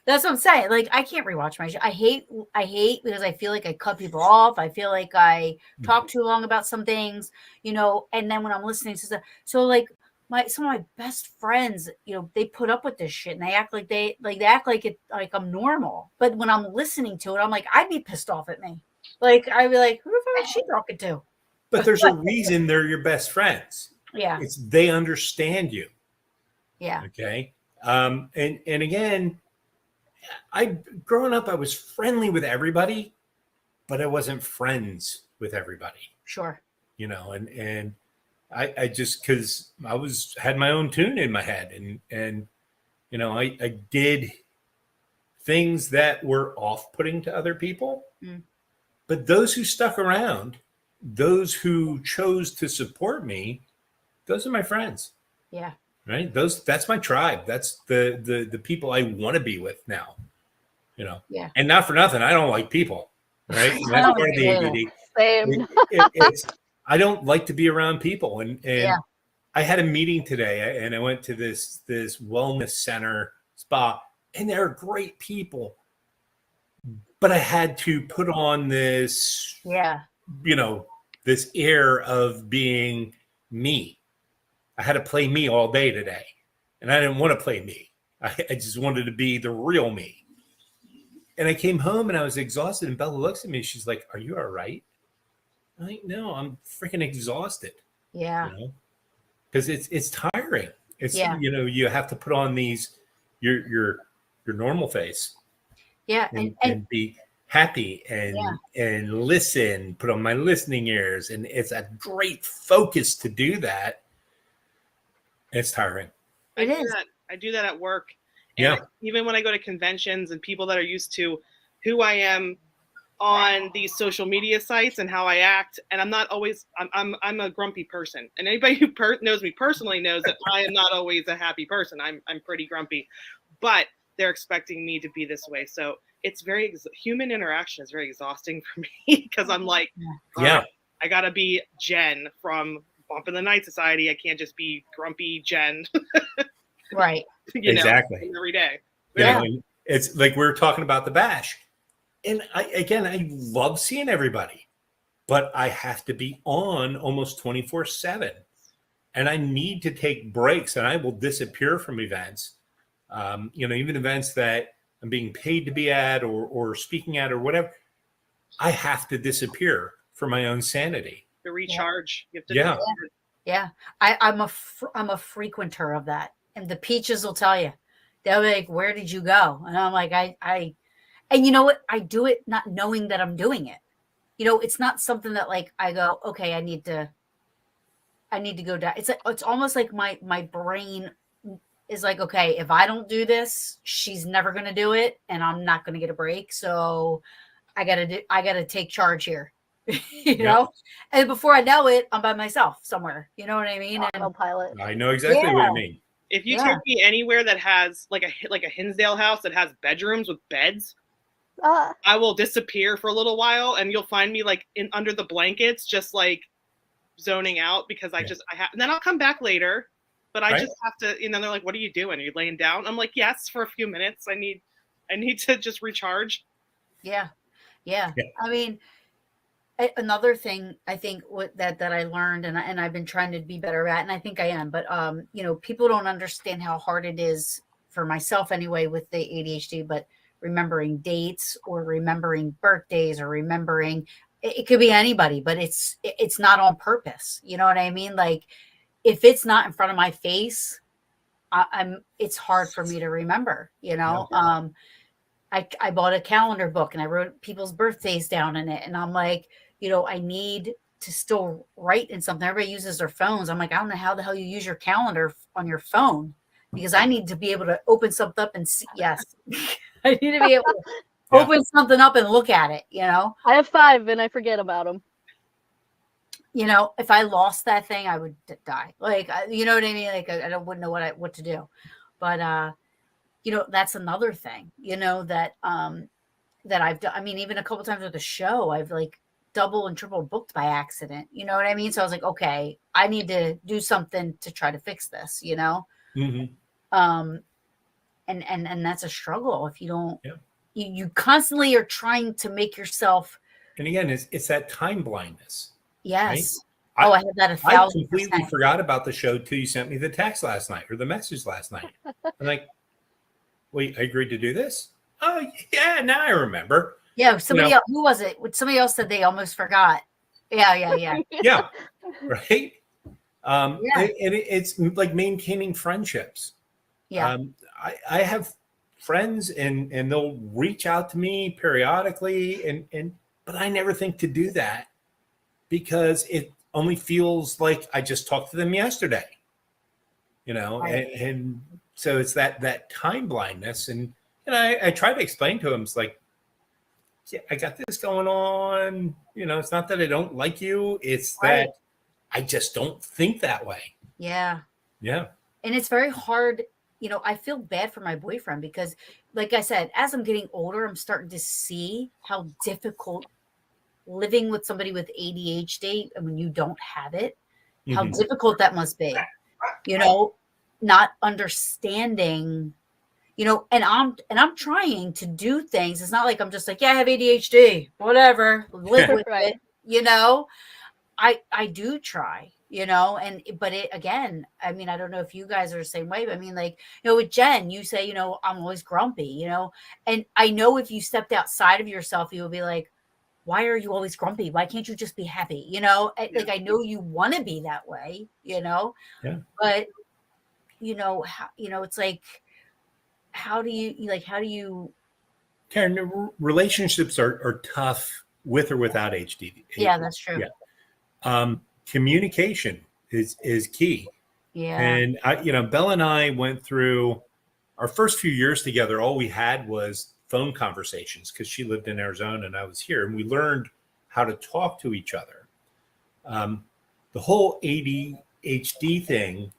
That's what I'm saying. Like, I can't rewatch my show. I hate because I feel like I cut people off. I feel like I talk too long about some things, and then when I'm listening to stuff, so like some of my best friends, they put up with this shit and they act like I'm normal. But when I'm listening to it, I'm like, I'd be pissed off at me. Like, I'd be like, who the fuck is she talking to? But there's a reason they're your best friends. Yeah. It's they understand you. Yeah. Okay. And again, growing up, I was friendly with everybody, but I wasn't friends with everybody. Sure. And I just, because I had my own tune in my head, and I did things that were off-putting to other people. Mm. But those who stuck around, those who chose to support me, those are my friends. Yeah. Right. That's my tribe. That's the people I want to be with now. Yeah. And not for nothing, I don't like people. Right. And that's part of the ADD. Same. It's I don't like to be around people. And Yeah. I had a meeting today, and I went to this wellness center spa, and they're great people. But I had to put on this, this air of being me. I had to play me all day today, and I didn't want to play me. I just wanted to be the real me. And I came home and I was exhausted, and Bella looks at me. She's like, "Are you all right?" I'm like, "No, I'm freaking exhausted." Yeah. Because it's tiring. It's you have to put on these your normal face. Yeah. And be happy and listen, put on my listening ears. And it's a great focus to do that. It's tiring. I do that at work. And even when I go to conventions and people that are used to who I am on these social media sites and how I act, and I'm not always, I'm a grumpy person. And anybody who knows me personally knows that I am not always a happy person. I'm pretty grumpy, but they're expecting me to be this way. So it's human interaction is very exhausting for me, because I'm like, right, I gotta be Jen from Bump in the Night Society. I can't just be grumpy Jen. Right. Exactly. Every day. It's like we were talking about the bash. And I love seeing everybody, but I have to be on almost 24/7. And I need to take breaks, and I will disappear from events. Even events that I'm being paid to be at or speaking at or whatever. I have to disappear for my own sanity. To recharge. Yeah. You have to Yeah. I'm a frequenter of that. And the peaches will tell you. They'll be like, "Where did you go?" And I'm like, and you know what? I do it not knowing that I'm doing it. It's not something that like I go, okay, I need to go down. It's almost like my brain is like, okay, if I don't do this, she's never going to do it, and I'm not going to get a break. So I gotta take charge here, know? And before I know it, I'm by myself somewhere. You know what I mean? Autopilot. I know exactly what you mean. If you take me anywhere that has like a Hinsdale house that has bedrooms with beds, I will disappear for a little while, and you'll find me like under the blankets, just like zoning out, because I have, and then I'll come back later, but I just have to, they're like, "What are you doing? Are you laying down?" I'm like, "Yes, for a few minutes. I need to just recharge." Yeah. I mean, another thing I think that I learned, and I've been trying to be better at, and I think I am, but people don't understand how hard it is for myself anyway with the ADHD, but remembering dates or remembering birthdays or remembering, it could be anybody, but it's not on purpose. You know what I mean? Like if it's not in front of my face, it's hard for me to remember, I bought a calendar book and I wrote people's birthdays down in it. And I'm like, I need to still write in something. Everybody uses their phones. I'm like, I don't know how the hell you use your calendar on your phone, because I need to be able to open something up and see. Yes. I need to be able to open something up and look at it, I have 5 and I forget about them. If I lost that thing, I would die. Like, you know what I mean? Like, I wouldn't know what to do. But, that's another thing, that I've done. I mean, even a couple times with the show, I've like double and triple booked by accident. You know what I mean? So I was like, okay, I need to do something to try to fix this, Mm-hmm. And that's a struggle if you don't, you constantly are trying to make yourself. And again, it's that time blindness. Yes. Right? I had that 1,000%. I completely forgot about the show till you sent me the text last night or the message last night. I'm like, wait, I agreed to do this? Oh yeah, now I remember. Yeah, somebody else. Who was it? Somebody else said they almost forgot. Yeah. Yeah, right. And it's like maintaining friendships. Yeah. I have friends and they'll reach out to me periodically, but I never think to do that because it only feels like I just talked to them yesterday, Right. and so it's that time blindness. And I try to explain to them, it's like, yeah, I got this going on. It's not that I don't like you. It's Right. that I just don't think that way. Yeah. Yeah. And it's very hard. I feel bad for my boyfriend because, like I said, as I'm getting older, I'm starting to see how difficult living with somebody with ADHD, and when you don't have it, how Mhm. difficult that must be. Not understanding, and I'm trying to do things. It's not like I'm just like, yeah, I have ADHD, whatever, live with Right. it. I do try, but it again, I mean, I don't know if you guys are the same way, but I mean, like, with Jen, you say, I'm always grumpy, and I know if you stepped outside of yourself, you would be like, why are you always grumpy? Why can't you just be happy? Like, I know you want to be that way, Yeah. but it's like, how do you, Karen, relationships are tough with or without HD. yeah, that's true. Communication is key. Yeah. And Bella and I went through our first few years together. All we had was phone conversations because she lived in Arizona and I was here, and we learned how to talk to each other. The whole ADHD thing,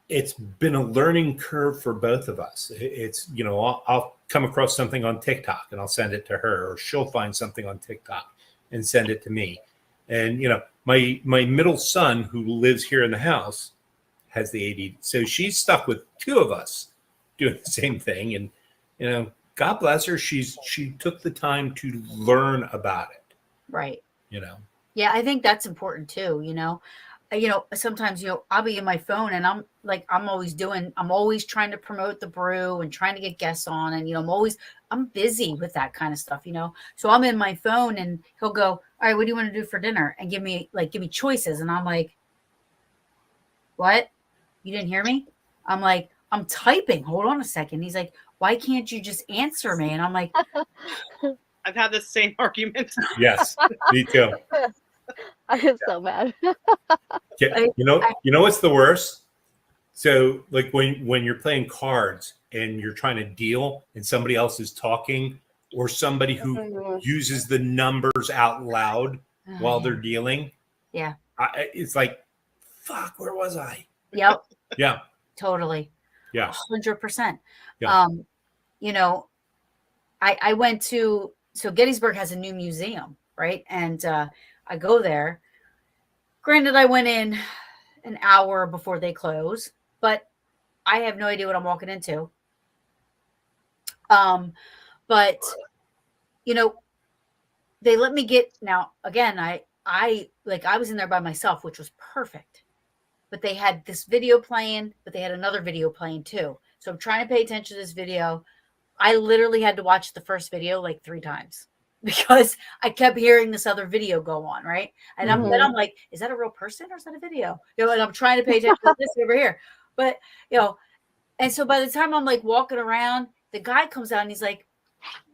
it's been a learning curve for both of us. It's, I'll come across something on TikTok and I'll send it to her, or she'll find something on TikTok and send it to me. And, my middle son, who lives here in the house, has the ADD. So she's stuck with two of us doing the same thing. And, God bless her. She took the time to learn about it. Right. you know. Yeah, I think that's important too, sometimes, I'll be in my phone and I'm always trying to promote the brew and trying to get guests on. And, I'm busy with that kind of stuff, so I'm in my phone and he'll go, all right, what do you want to do for dinner? And give me choices. And I'm like, what? You didn't hear me? I'm like, I'm typing. Hold on a second. He's like, why can't you just answer me? And I'm like, I've had the same argument. Yes, me too. I am so mad. Yeah, you know what's the worst? So, like when you're playing cards and you're trying to deal, and somebody else is talking, or somebody who Mhm. uses the numbers out loud while they're dealing. yeah, It's like, fuck, where was I? yep, Yeah, totally. yeah, 100%. Yeah. I went to, so Gettysburg has a new museum, right? And I go there. Granted, I went in an hour before they close, but I have no idea what I'm walking into. But they let me get, now again, I was in there by myself, which was perfect. But they had this video playing, but they had another video playing too. So I'm trying to pay attention to this video. I literally had to watch the first video like 3 times because I kept hearing this other video go on, right? And then I'm like, is that a real person or is that a video? And I'm trying to pay attention to this over here. But, and so by the time I'm like walking around, the guy comes out and he's like,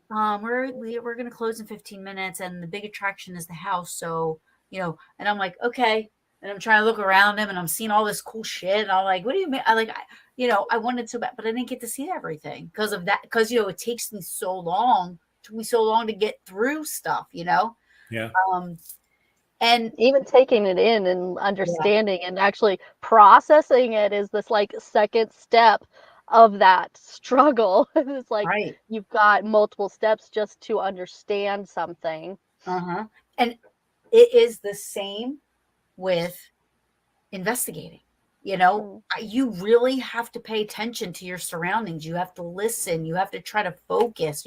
we're going to close in 15 minutes and the big attraction is the house. So, and I'm like, okay. And I'm trying to look around him and I'm seeing all this cool shit. And I'm like, what do you mean? I wanted so bad, but I didn't get to see everything because of that. Because, it took me so long to get through stuff, Yeah. And Even taking it in and understanding and actually processing it is this like second step of that struggle. It's like right. you've got multiple steps just to understand something. And it is the same with investigating. You really have to pay attention to your surroundings. You have to listen. You have to try to focus.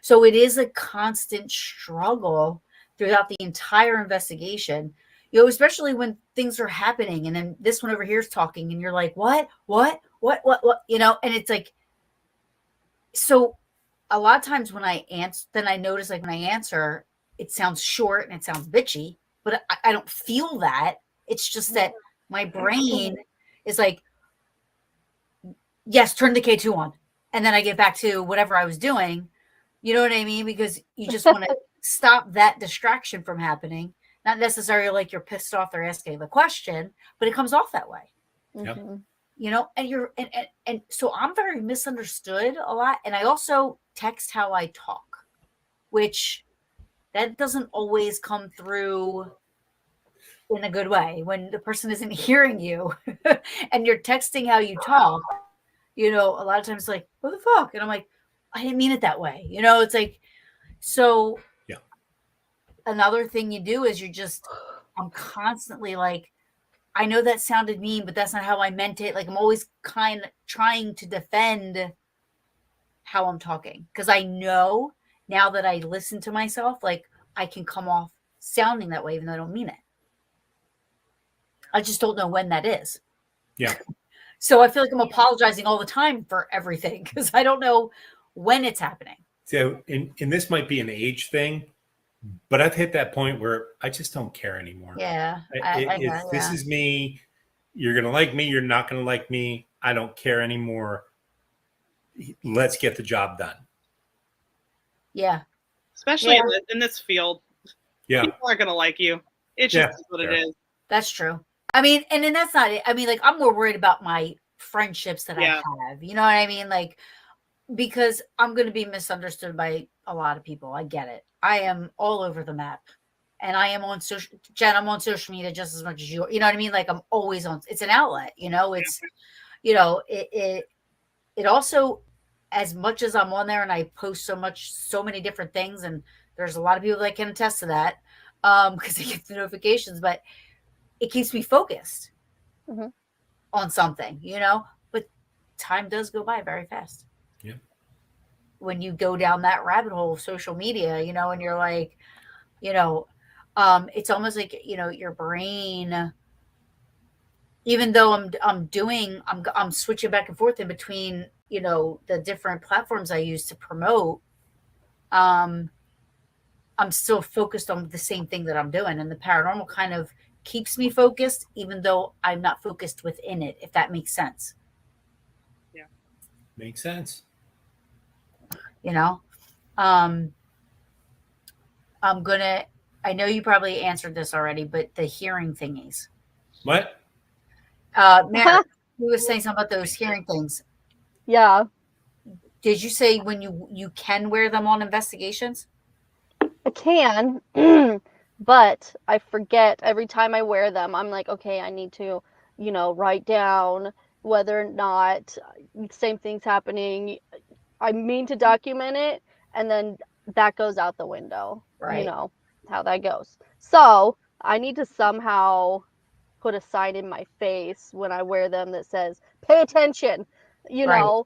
So it is a constant struggle throughout the entire investigation, especially when things are happening and then this one over here is talking and you're like, what, and it's like, so a lot of times when I answer, then I notice like when I answer, it sounds short and it sounds bitchy, but I don't feel that. It's just that my brain is like, yes, turn the K2 on. And then I get back to whatever I was doing. You know what I mean? Because you just want to stop that distraction from happening. Not necessarily like you're pissed off they're asking the question, but it comes off that way. Yep. Mhm. You know, and you're and so I'm very misunderstood a lot. And I also text how I talk, which that doesn't always come through in a good way when the person isn't hearing you and you're texting how you talk. You know, a lot of times like, what the fuck? And I'm like, I didn't mean it that way. You know, it's like, so Yeah. Another thing you do is I'm constantly like, I know that sounded mean, but that's not how I meant it. Like I'm always kind of trying to defend how I'm talking. Cause I know now that I listen to myself, like I can come off sounding that way, even though I don't mean it. I just don't know when that is. Yeah. So I feel like I'm apologizing all the time for everything because I don't know when it's happening. So, and this might be an age thing, but I've hit that point where I just don't care anymore. Yeah. This is me. You're going to like me. You're not going to like me. I don't care anymore. Let's get the job done. Yeah. Especially in this field. Yeah. People aren't going to like you. It's just what it is. That's true. I mean, and then that's not it. I mean, like, I'm more worried about my friendships that I have. You know what I mean? Like, because I'm going to be misunderstood by a lot of people. I get it. I am all over the map. And I am on social, Jen, I'm on social media just as much as you are. You know what I mean? Like, I'm always on, it's an outlet, you know? It's, you know, it also, as much as I'm on there and I post so many different things, and there's a lot of people that can attest to that because they get the notifications, but it keeps me focused on something, you know, but time does go by very fast. Yeah. When you go down that rabbit hole of social media, you know, and you're like, you know, it's almost like, you know, your brain, even though I'm switching back and forth in between, you know, the different platforms I use to promote, I'm still focused on the same thing that I'm doing. And the paranormal kind of keeps me focused, even though I'm not focused within it, if that makes sense. Yeah. Makes sense. You know, I know you probably answered this already, but the hearing thingies. What? Mary, you were saying something about those hearing things. Yeah. Did you say when you can wear them on investigations? I can, but I forget every time I wear them. I'm like, okay, I need to, you know, write down whether or not same thing's happening. I mean to document it, and then that goes out the window. Right. You know how that goes. So I need to somehow put a sign in my face when I wear them that says, pay attention, you know.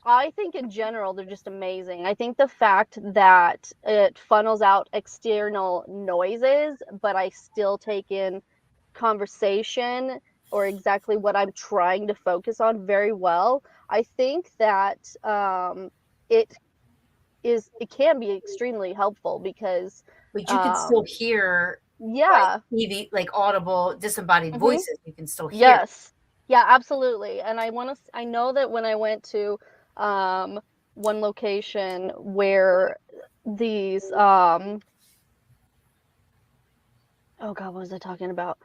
I think in general, they're just amazing. I think the fact that it funnels out external noises, but I still take in conversation or exactly what I'm trying to focus on very well. I think that it can be extremely helpful because but you can still hear like TV, like audible disembodied voices, you can still hear. Yes. Yeah, absolutely. And I know that when I went to one location where these oh god, what was I talking about?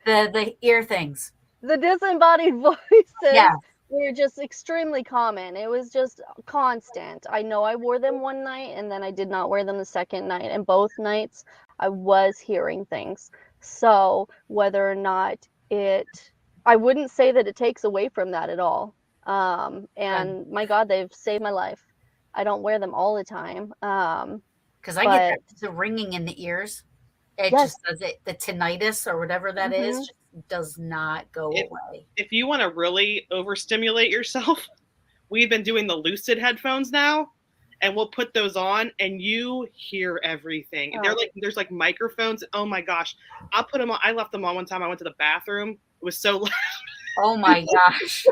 The ear things. The disembodied voices Yeah. were just extremely common. It was just constant. I know I wore them one night and then I did not wear them the second night, and both nights I was hearing things. So whether or not I wouldn't say that it takes away from that at all. And my God, they've saved my life. I don't wear them all the time. Because I get the ringing in the ears. It just does it. The tinnitus or whatever that is just does not go away. If you want to really overstimulate yourself, we've been doing the Lucid headphones now, and we'll put those on and you hear everything. Oh. They're like, there's like microphones. Oh my gosh. I'll put them on. I left them on one time. I went to the bathroom. It was so loud. Oh my gosh.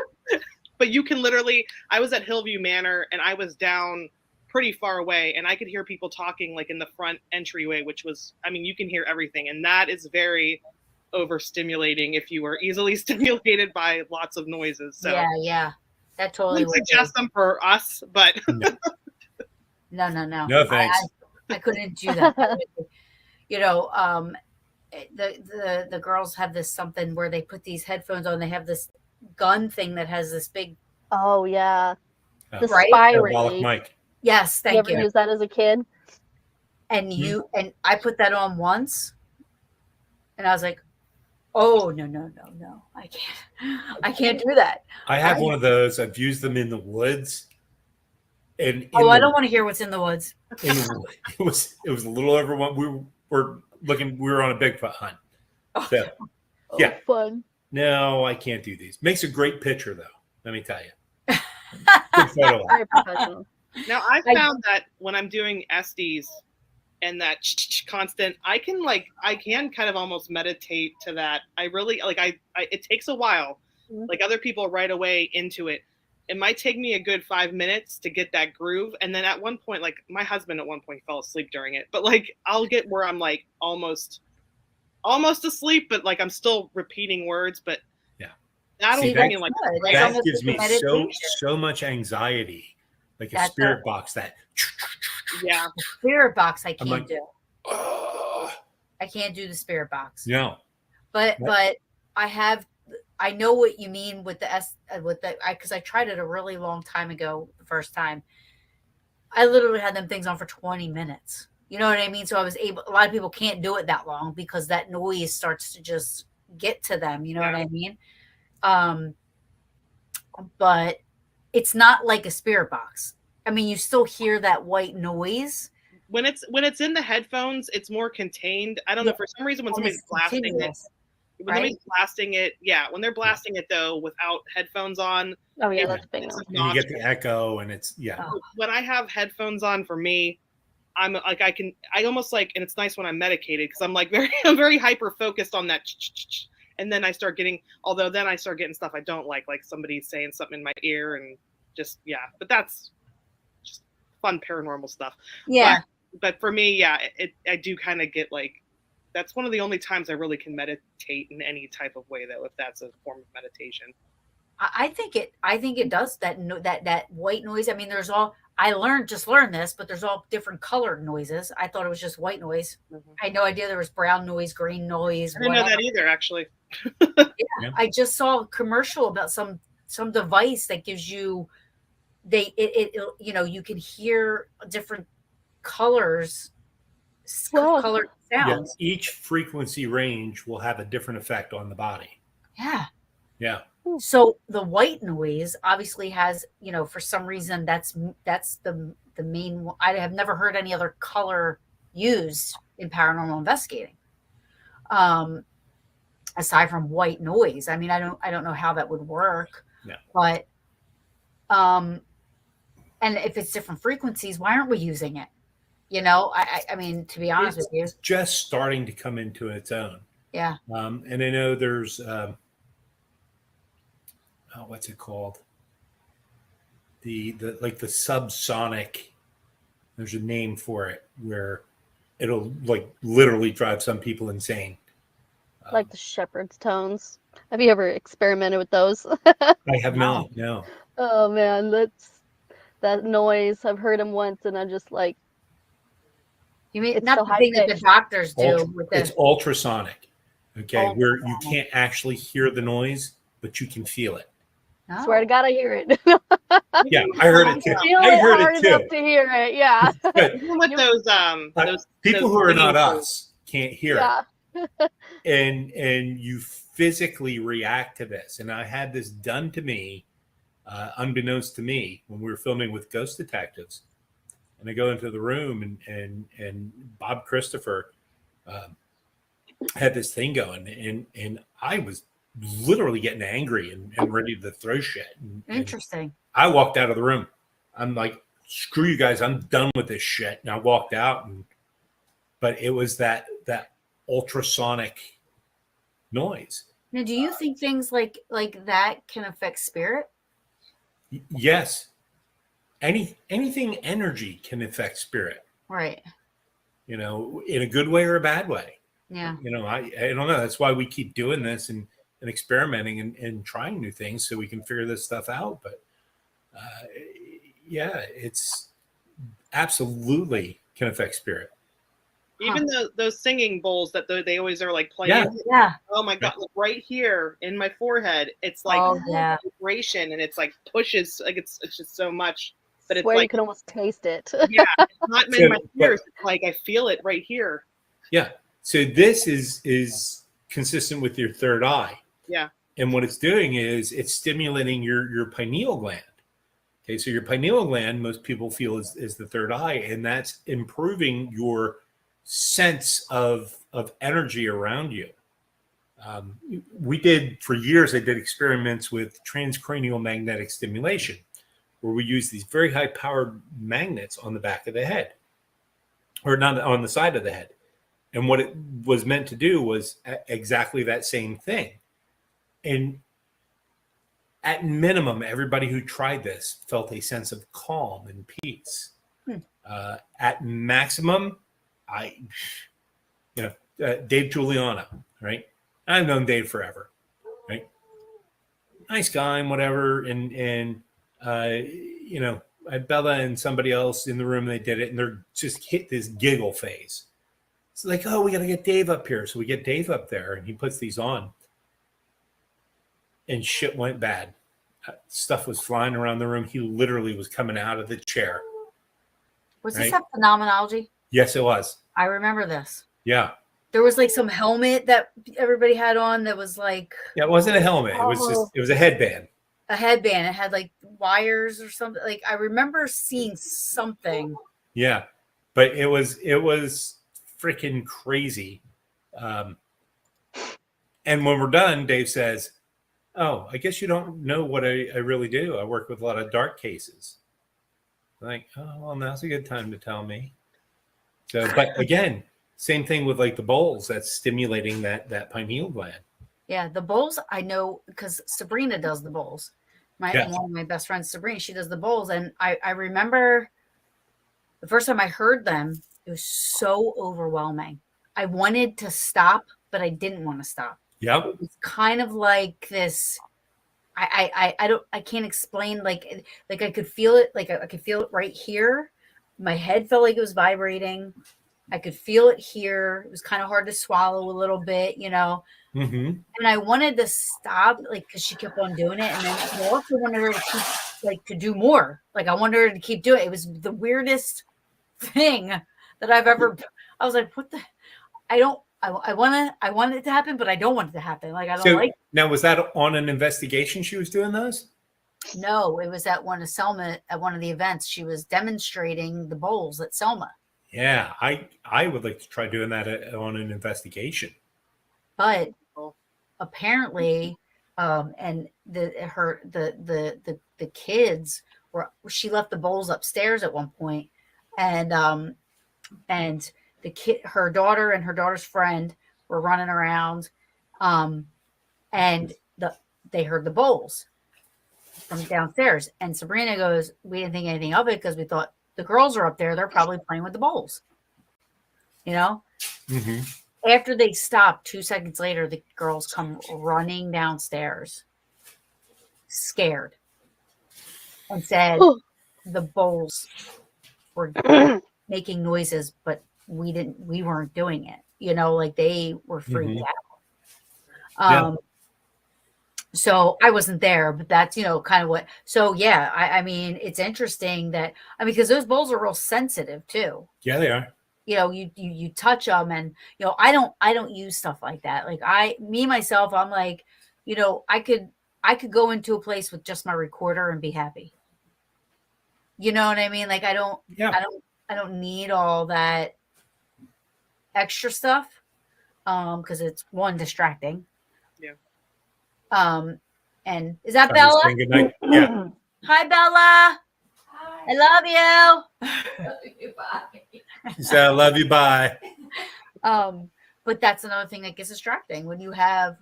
But you can literally, I was at Hillview Manor and I was down pretty far away and I could hear people talking like in the front entryway, which was, I mean, you can hear everything. And that is very overstimulating if you are easily stimulated by lots of noises. So yeah. That totally would suggest them for us, but No. No thanks. I couldn't do that. You know, the girls have this something where they put these headphones on. They have this gun thing that has this big. Oh yeah, the Right? Parabolic spirally. mic. Yes, You thank ever you. use that as a kid? And and I put that on once, and I was like, oh no, I can't do that. I have one of those. I've used them in the woods. And I don't want to hear what's in the woods. it was a little over one. We were on a Bigfoot hunt. So Oh, yeah. fun. No, I can't do these. Makes a great picture though. Let me tell you. Good photo. Very professional. Now I found that when I'm doing SDs and that constant, I can kind of almost meditate to that. I really it takes a while. Like other people right away into it. It might take me a good 5 minutes to get that groove. And then at one point, like my husband at one point fell asleep during it, but like I'll get where I'm like almost asleep, but like I'm still repeating words, but yeah, that'll See, bring me like that gives me so much anxiety. Like a spirit box that yeah. Spirit box I can't like, do. I can't do the spirit box. No. But I know what you mean with because I tried it a really long time ago the first time. I literally had them things on for 20 minutes. You know what I mean? So a lot of people can't do it that long because that noise starts to just get to them. You know what I mean? But it's not like a spirit box. I mean, you still hear that white noise. When it's in the headphones, it's more contained. I don't know, for some reason when somebody's blasting it. When somebody's blasting it, when they're blasting it though without headphones on. Oh yeah, that's a big one. And you get the echo, and it's When I have headphones on, for me, I'm like I almost like, and it's nice when I'm medicated because I'm like I'm very hyper focused on that, and then I start getting stuff I don't like somebody saying something in my ear and just but that's just fun paranormal stuff. Yeah. But for me, I do kind of get like. That's one of the only times I really can meditate in any type of way, though, if that's a form of meditation. I think it does that white noise. I mean, I learned this, but there's all different colored noises. I thought it was just white noise. Mm-hmm. I had no idea there was brown noise, green noise. I didn't know that either, actually. I just saw a commercial about some device that gives you you can hear different colors. Colored sounds. Yeah, each frequency range will have a different effect on the body. Yeah. So the white noise obviously has, for some reason that's the main one. I have never heard any other color used in paranormal investigating. Aside from white noise. I mean, I don't know how that would work. Yeah. But and if it's different frequencies, why aren't we using it? I mean, to be honest with you, it's just starting to come into its own. Yeah. And I know there's, what's it called? The subsonic. There's a name for it where it'll like literally drive some people insane. Like the shepherd's tones. Have you ever experimented with those? I have not. No. Oh man, that noise. I've heard them once, and I'm just like. You mean it's not the thing that the doctors do? It's ultrasonic, okay, where you can't actually hear the noise, but you can feel it. Oh. Swear to God, I hear it. Yeah, I heard it too. I heard it enough to hear it. Yeah. Even with those people who are not us can't hear it, and you physically react to this. And I had this done to me, unbeknownst to me, when we were filming with Ghost Detectives. And I go into the room and Bob Christopher had this thing going, and I was literally getting angry and ready to throw shit. Interesting. I walked out of the room. I'm like, screw you guys, I'm done with this shit. And I walked out, but it was that ultrasonic noise. Now, do you think things like that can affect spirit? Yes. Anything energy can affect spirit. Right. In a good way or a bad way. Yeah. I don't know. That's why we keep doing this and experimenting and trying new things so we can figure this stuff out. But it's absolutely can affect spirit. Even those singing bowls that they always are like playing. Yeah. Oh my God! Like right here in my forehead, it's like vibration, and it's like pushes. Like it's just so much. But it's Swear like you can almost taste it. yeah, it's not in my ears. It's like I feel it right here. Yeah. So this is consistent with your third eye. Yeah. And what it's doing is it's stimulating your pineal gland. Okay, so your pineal gland, most people feel is the third eye, and that's improving your sense of energy around you. We did for years. I did experiments with transcranial magnetic stimulation, where we use these very high powered magnets on the back of the head, or not on the side of the head. And what it was meant to do was exactly that same thing. And at minimum, everybody who tried this felt a sense of calm and peace. At maximum, Dave Giuliano, right? I've known Dave forever, right? Nice guy and whatever. And I had Bella and somebody else in the room. They did it, and they're just hit this giggle phase. It's like, oh, we got to get Dave up here. So we get Dave up there, and he puts these on. And shit went bad. Stuff was flying around the room. He literally was coming out of the chair. Was this a phenomenology? Yes, it was. I remember this. Yeah. There was like some helmet that everybody had on that was like. Yeah, it wasn't a helmet. It was a headband. A headband. It had like wires or something. Like I remember seeing something. Yeah, but it was freaking crazy. And when we're done, Dave says, "Oh, I guess you don't know what I really do. I work with a lot of dark cases." I'm like, oh, well, now's a good time to tell me. So, but again, same thing with like the bowls. That's stimulating that pineal gland. Yeah, the bowls I know because Sabrina does the bowls. One of my best friends, Sabrina, she does the bowls, and I remember the first time I heard them, it was so overwhelming. I wanted to stop, but I didn't want to stop. Yep. It was kind of like this. I can't explain. Like I could feel it. Like I could feel it right here. My head felt like it was vibrating. I could feel it here. It was kind of hard to swallow a little bit, Mm-hmm. And I wanted to stop, like, because she kept on doing it, and then I also wanted her to keep, like, to do more. Like I wanted her to keep doing it. It was the weirdest thing that I've ever. I was like, what the? I want it to happen, but I don't want it to happen. Like I don't like it. Now, was that on an investigation she was doing those? No, it was at one of Selma at one of the events. She was demonstrating the bowls at Selma. Yeah, I would like to try doing that on an investigation. But apparently, and the kids were. She left the bowls upstairs at one point, and the kid, her daughter and her daughter's friend were running around, and they heard the bowls from downstairs. And Sabrina goes, "We didn't think anything of it because we thought the girls are up there. They're probably playing with the bowls." Mm-hmm. After they stopped, 2 seconds later, the girls come running downstairs, scared, and said the bowls were making noises, but we weren't doing it. Like they were freaked out. So I wasn't there, but that's, kind of what. So yeah, I mean, it's interesting that, because those bowls are real sensitive too. Yeah, they are. You touch them, and I don't use stuff like that. Like myself, I'm like, I could go into a place with just my recorder and be happy. You know what I mean? Like I don't need all that extra stuff, because it's one, distracting. Yeah. And is that Bella? Good night. Yeah. Hi, Bella. Hi. I love you. Bye. She said, "I love you." Bye. But that's another thing that gets distracting when you have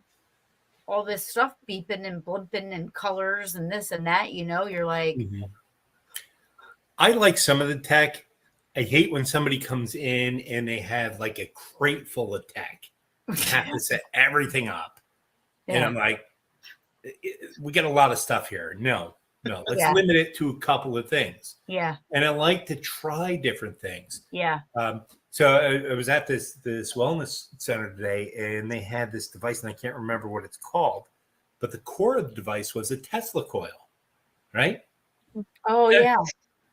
all this stuff beeping and blimping and colors and this and that. You're like. Mm-hmm. I like some of the tech. I hate when somebody comes in and they have like a crate full of tech. You have to set everything up. Yeah. And I'm like, we get a lot of stuff here. No, No, let's Yeah. limit it to a couple of things. Yeah. And I like to try different things. Yeah. So I was at this wellness center today, and they had this device, and I can't remember what it's called, but the core of the device was a Tesla coil, right? Oh yeah.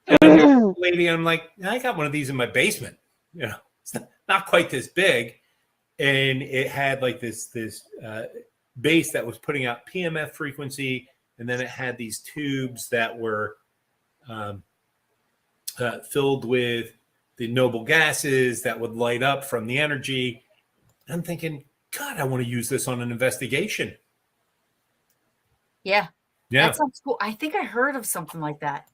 And I'm with the lady, I'm like, I got one of these in my basement. It's not quite this big, and it had like this base that was putting out PMF frequency, and then it had these tubes that were filled with the noble gases that would light up from the energy. I'm thinking, God, I want to use this on an investigation. Yeah. Yeah, That sounds cool. I think I heard of something like that.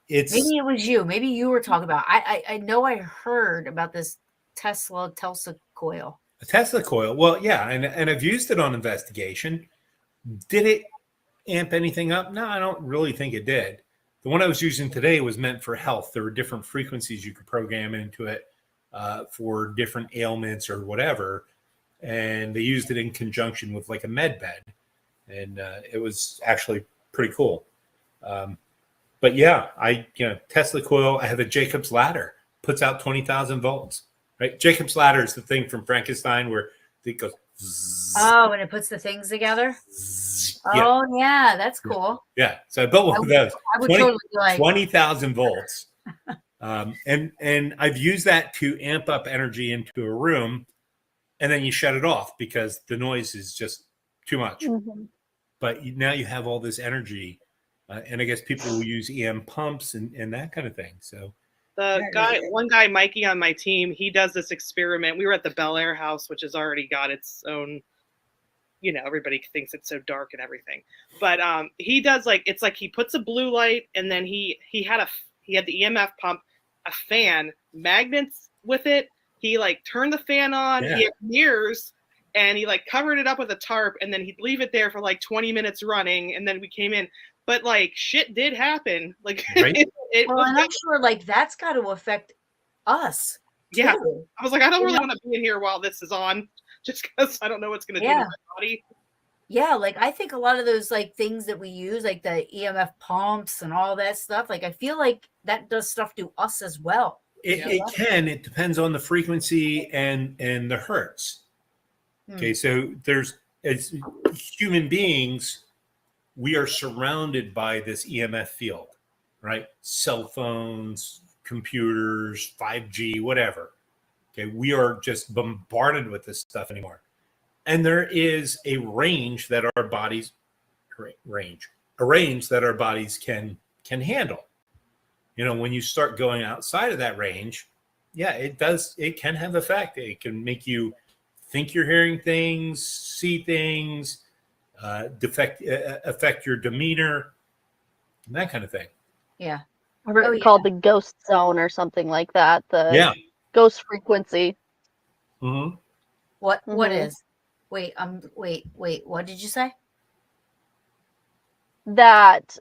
it's Maybe it was you. Maybe you were talking about. I know I heard about this Tesla coil. a Tesla coil. Well, yeah, and I've used it on investigation. Did it amp anything up? No, I don't really think it did. The one I was using today was meant for health. There were different frequencies you could program into it for different ailments or whatever. And they used it in conjunction with like a med bed. And it was actually pretty cool. But yeah, Tesla coil, I have a Jacob's ladder, puts out 20,000 volts, right? Jacob's ladder is the thing from Frankenstein where it goes. Zzz, Oh, and it puts the things together. zzz. Oh yeah, that's cool. Yeah. So I built one of those. I would totally be like 20,000 volts. And I've used that to amp up energy into a room, and then you shut it off because the noise is just too much. Mhm. But now you have all this energy, and I guess people will use EM pumps and that kind of thing. So One guy, Mikey on my team, he does this experiment. We were at the Bel Air house, which has already got its own, everybody thinks it's so dark and everything. But he does it's like he puts a blue light, and then he had the EMF pump, a fan, magnets with it. He turned the fan on. Yeah. He had mirrors, and he covered it up with a tarp, and then he'd leave it there for 20 minutes running, and then we came in. But shit did happen. Right. well, and I'm sure that's got to affect us. Yeah. too. I was like, I don't really want to be in here while this is on, just because I don't know what's going to do to my body. Yeah, I think a lot of those things that we use, like the EMF pumps and all that stuff, I feel like that does stuff to us as well. It can. It depends on the frequency and the hertz. Okay, so as human beings, we are surrounded by this EMF field, right? Cell phones, computers, 5G, whatever. Okay, we are just bombarded with this stuff anymore. And there is a range that our bodies can handle. When you start going outside of that range, it can have effect. It can make you think you're hearing things, see things, affect your demeanor, and that kind of thing. Yeah. It's called the ghost zone or something like that. The ghost frequency. Mm-hmm. What is? Wait, what did you say? That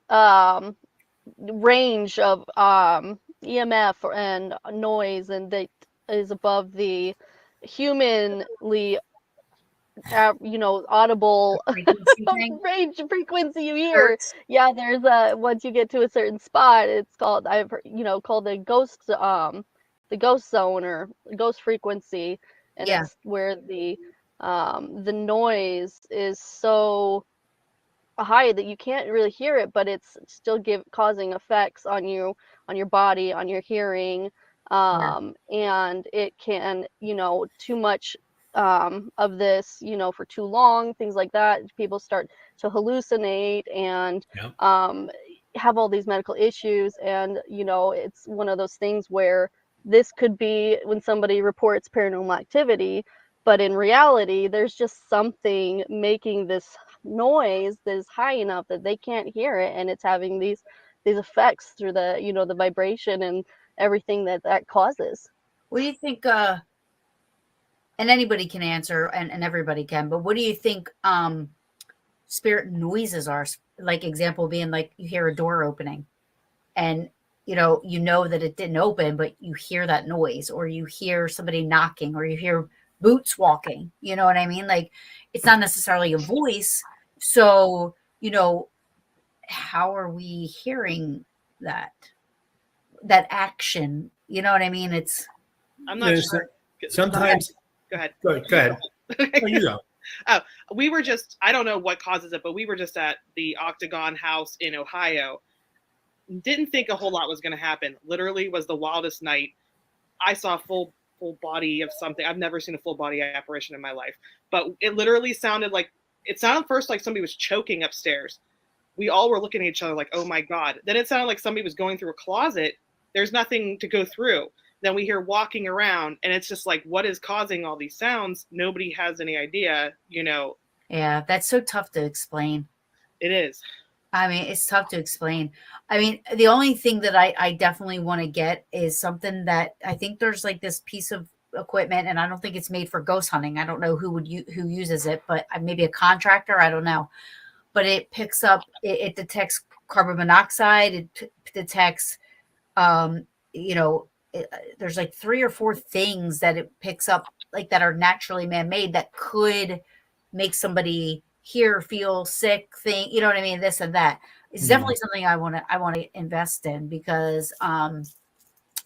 range of EMF and noise, and that is above the humanly audible range frequency you hear. Hertz. Yeah, there's once you get to a certain spot, it's called called the ghost zone or ghost frequency, and it's where the noise is so high that you can't really hear it, but it's still causing effects on you, on your body, on your hearing, and it can too much of this for too long, things like that, people start to hallucinate and have all these medical issues. And it's one of those things where this could be when somebody reports paranormal activity, but in reality there's just something making this noise that is high enough that they can't hear it, and it's having these effects through the the vibration and everything that causes. What do you think? And anybody can answer, and everybody can, but what do you think spirit noises are? Like, example being you hear a door opening, and you know that it didn't open, but you hear that noise, or you hear somebody knocking, or you hear boots walking. You know what I mean? It's not necessarily a voice. So how are we hearing that action? You know what I mean? It's I'm not sure. Sometimes. Go ahead. Go ahead. Oh, you go. We were just, I don't know what causes it, but we were just at the Octagon House in Ohio. Didn't think a whole lot was going to happen. Literally was the wildest night. I saw full body of something. I've never seen a full body apparition in my life, but it literally sounded first like somebody was choking upstairs. We all were looking at each other like, oh my God. Then it sounded like somebody was going through a closet. There's nothing to go through. Then we hear walking around, and it's just like, what is causing all these sounds? Nobody has any idea, Yeah, that's so tough to explain. It is. I mean, it's tough to explain. I mean, the only thing that I definitely want to get is something that I think there's like this piece of equipment, and I don't think it's made for ghost hunting. I don't know who uses it, but maybe a contractor. I don't know. But it picks up, it detects carbon monoxide. It detects, there's like 3 or 4 things that it picks up, like that are naturally man-made that could make somebody hear, feel sick, think, you know what I mean? This and that. It's definitely something I want to invest in because,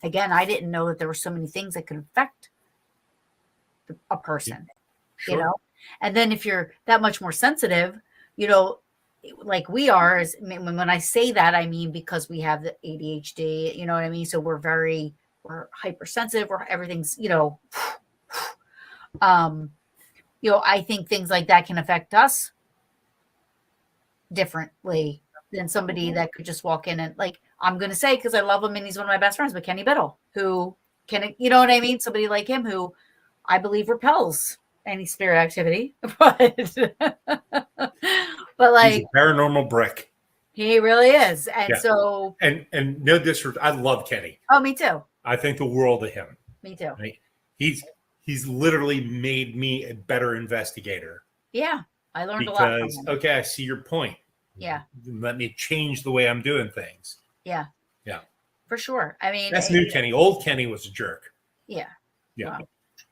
again, I didn't know that there were so many things that could affect a person, Sure. and then if you're that much more sensitive, like we are, when I say that, I mean, because we have the ADHD, you know what I mean? So we're hypersensitive, or everything's, I think things like that can affect us differently than somebody that could just walk in and, like, I'm going to say, because I love him and he's one of my best friends, but Kenny Biddle, who you know what I mean? Somebody like him who I believe repels any spirit activity, but like, he's a paranormal brick. He really is. And Yeah. so, and no disrespect, I love Kenny. Oh, me too. I think the world of him. Me too. Right? He's literally made me a better investigator. Yeah, I learned a lot from him. Okay, I see your point. Yeah. Let me change the way I'm doing things. Yeah. Yeah. For sure. I mean, that's new Kenny. Old Kenny was a jerk. Yeah. Yeah.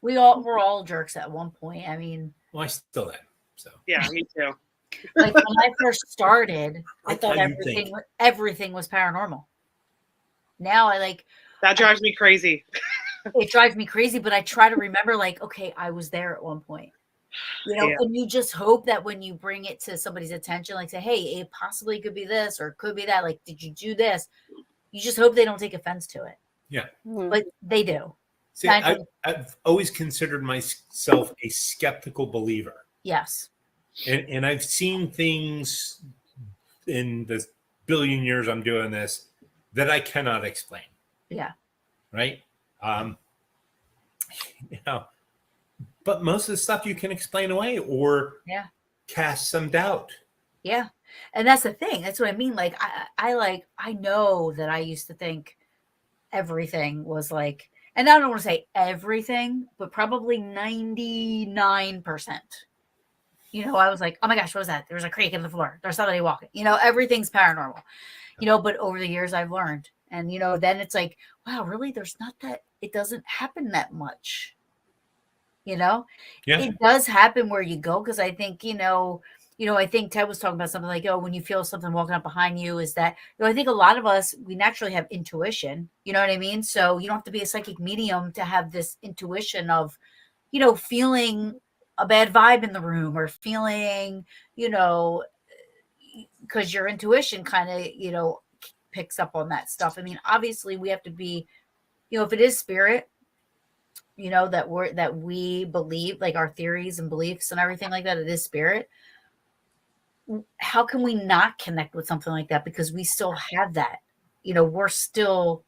Well, we're all jerks at one point. I mean, well, I still am. So yeah, me too. Like when I first started, I thought everything was paranormal. Now that drives me crazy. It drives me crazy, but I try to remember, like, okay, I was there at one point. And you just hope that when you bring it to somebody's attention, like say, hey, it possibly could be this or it could be that. Like, did you do this? You just hope they don't take offense to it. Yeah. But they do. See, I've always considered myself a skeptical believer. Yes. And I've seen things in the billion years I'm doing this that I cannot explain. Yeah. Right. But most of the stuff you can explain away or cast some doubt. Yeah. And that's the thing. That's what I mean. Like, I know that I used to think everything was like, and I don't want to say everything, but probably 99%. I was like, oh my gosh, what was that? There was a creak in the floor. There's somebody walking. Everything's paranormal. But over the years I've learned. And, then it's like, wow, really? There's not that, it doesn't happen that much. It does happen where you go. Cause I think, I think Ted was talking about something like, when you feel something walking up behind you, is that, I think a lot of us, we naturally have intuition, you know what I mean? So you don't have to be a psychic medium to have this intuition of, feeling a bad vibe in the room or feeling, because your intuition kind of, picks up on that stuff. I mean, obviously we have to be, if it is spirit, that we believe, like our theories and beliefs and everything like that, it is spirit. How can we not connect with something like that? Because we still have that, we're still,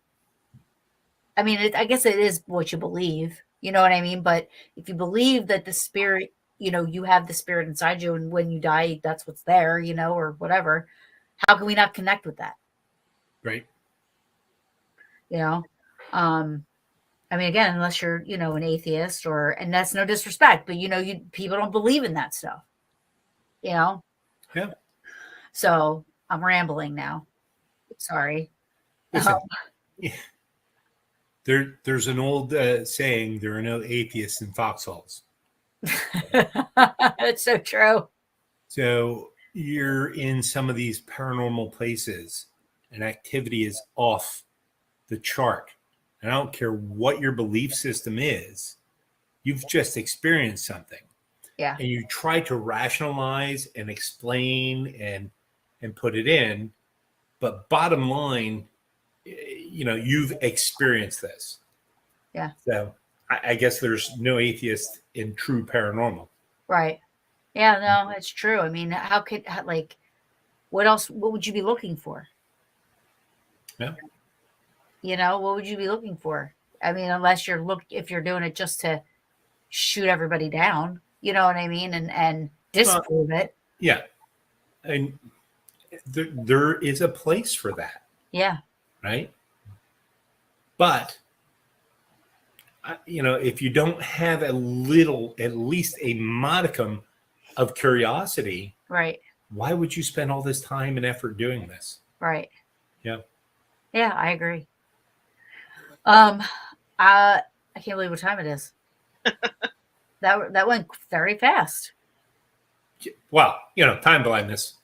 I mean, I guess it is what you believe, you know what I mean? But if you believe that the spirit, you have the spirit inside you, and when you die, that's what's there, or whatever, how can we not connect with that? Right. I mean, again, unless you're, an atheist and that's no disrespect, but people don't believe in that stuff, Yeah. So I'm rambling now. Sorry. Listen, there's an old saying, there are no atheists in foxholes. That's so true. So, you're in some of these paranormal places and activity is off the chart, and I don't care what your belief system is, you've just experienced something. Yeah. And you try to rationalize and explain and put it in, but bottom line, you've experienced this. Yeah. So I guess there's no atheist in true paranormal. Right. Yeah, no, it's true. I mean, what else, what would you be looking for? Yeah. What would you be looking for? I mean, unless if you're doing it just to shoot everybody down, you know what I mean? And disprove it. Yeah. And there is a place for that. Yeah. Right. But, if you don't have at least a modicum of curiosity, Right. why would you spend all this time and effort doing this? Right. Yeah. Yeah, I agree. I can't believe what time it is. That went very fast. Well, time blindness.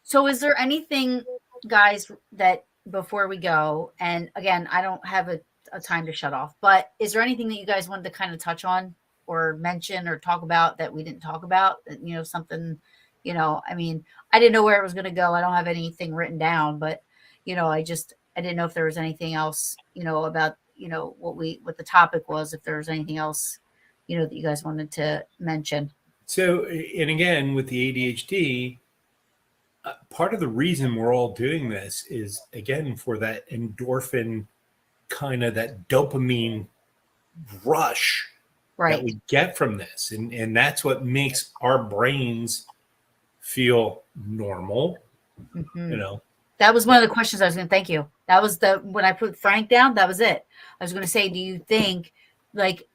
So is there anything, guys, that before we go, and again, I don't have a time to shut off, but is there anything that you guys wanted to kind of touch on or mention or talk about that we didn't talk about? Something, I mean, I didn't know where it was going to go. I don't have anything written down, but, I didn't know if there was anything else, about, what the topic was, if there was anything else, that you guys wanted to mention. So, and again, with the ADHD, part of the reason we're all doing this is, again, for that endorphin, kind of that dopamine rush that we get from this. And that's what makes our brains feel normal. Mm-hmm. That was one of the questions I was going to, thank you. That was when I put Frank down, that was it. I was going to say, do you think, like,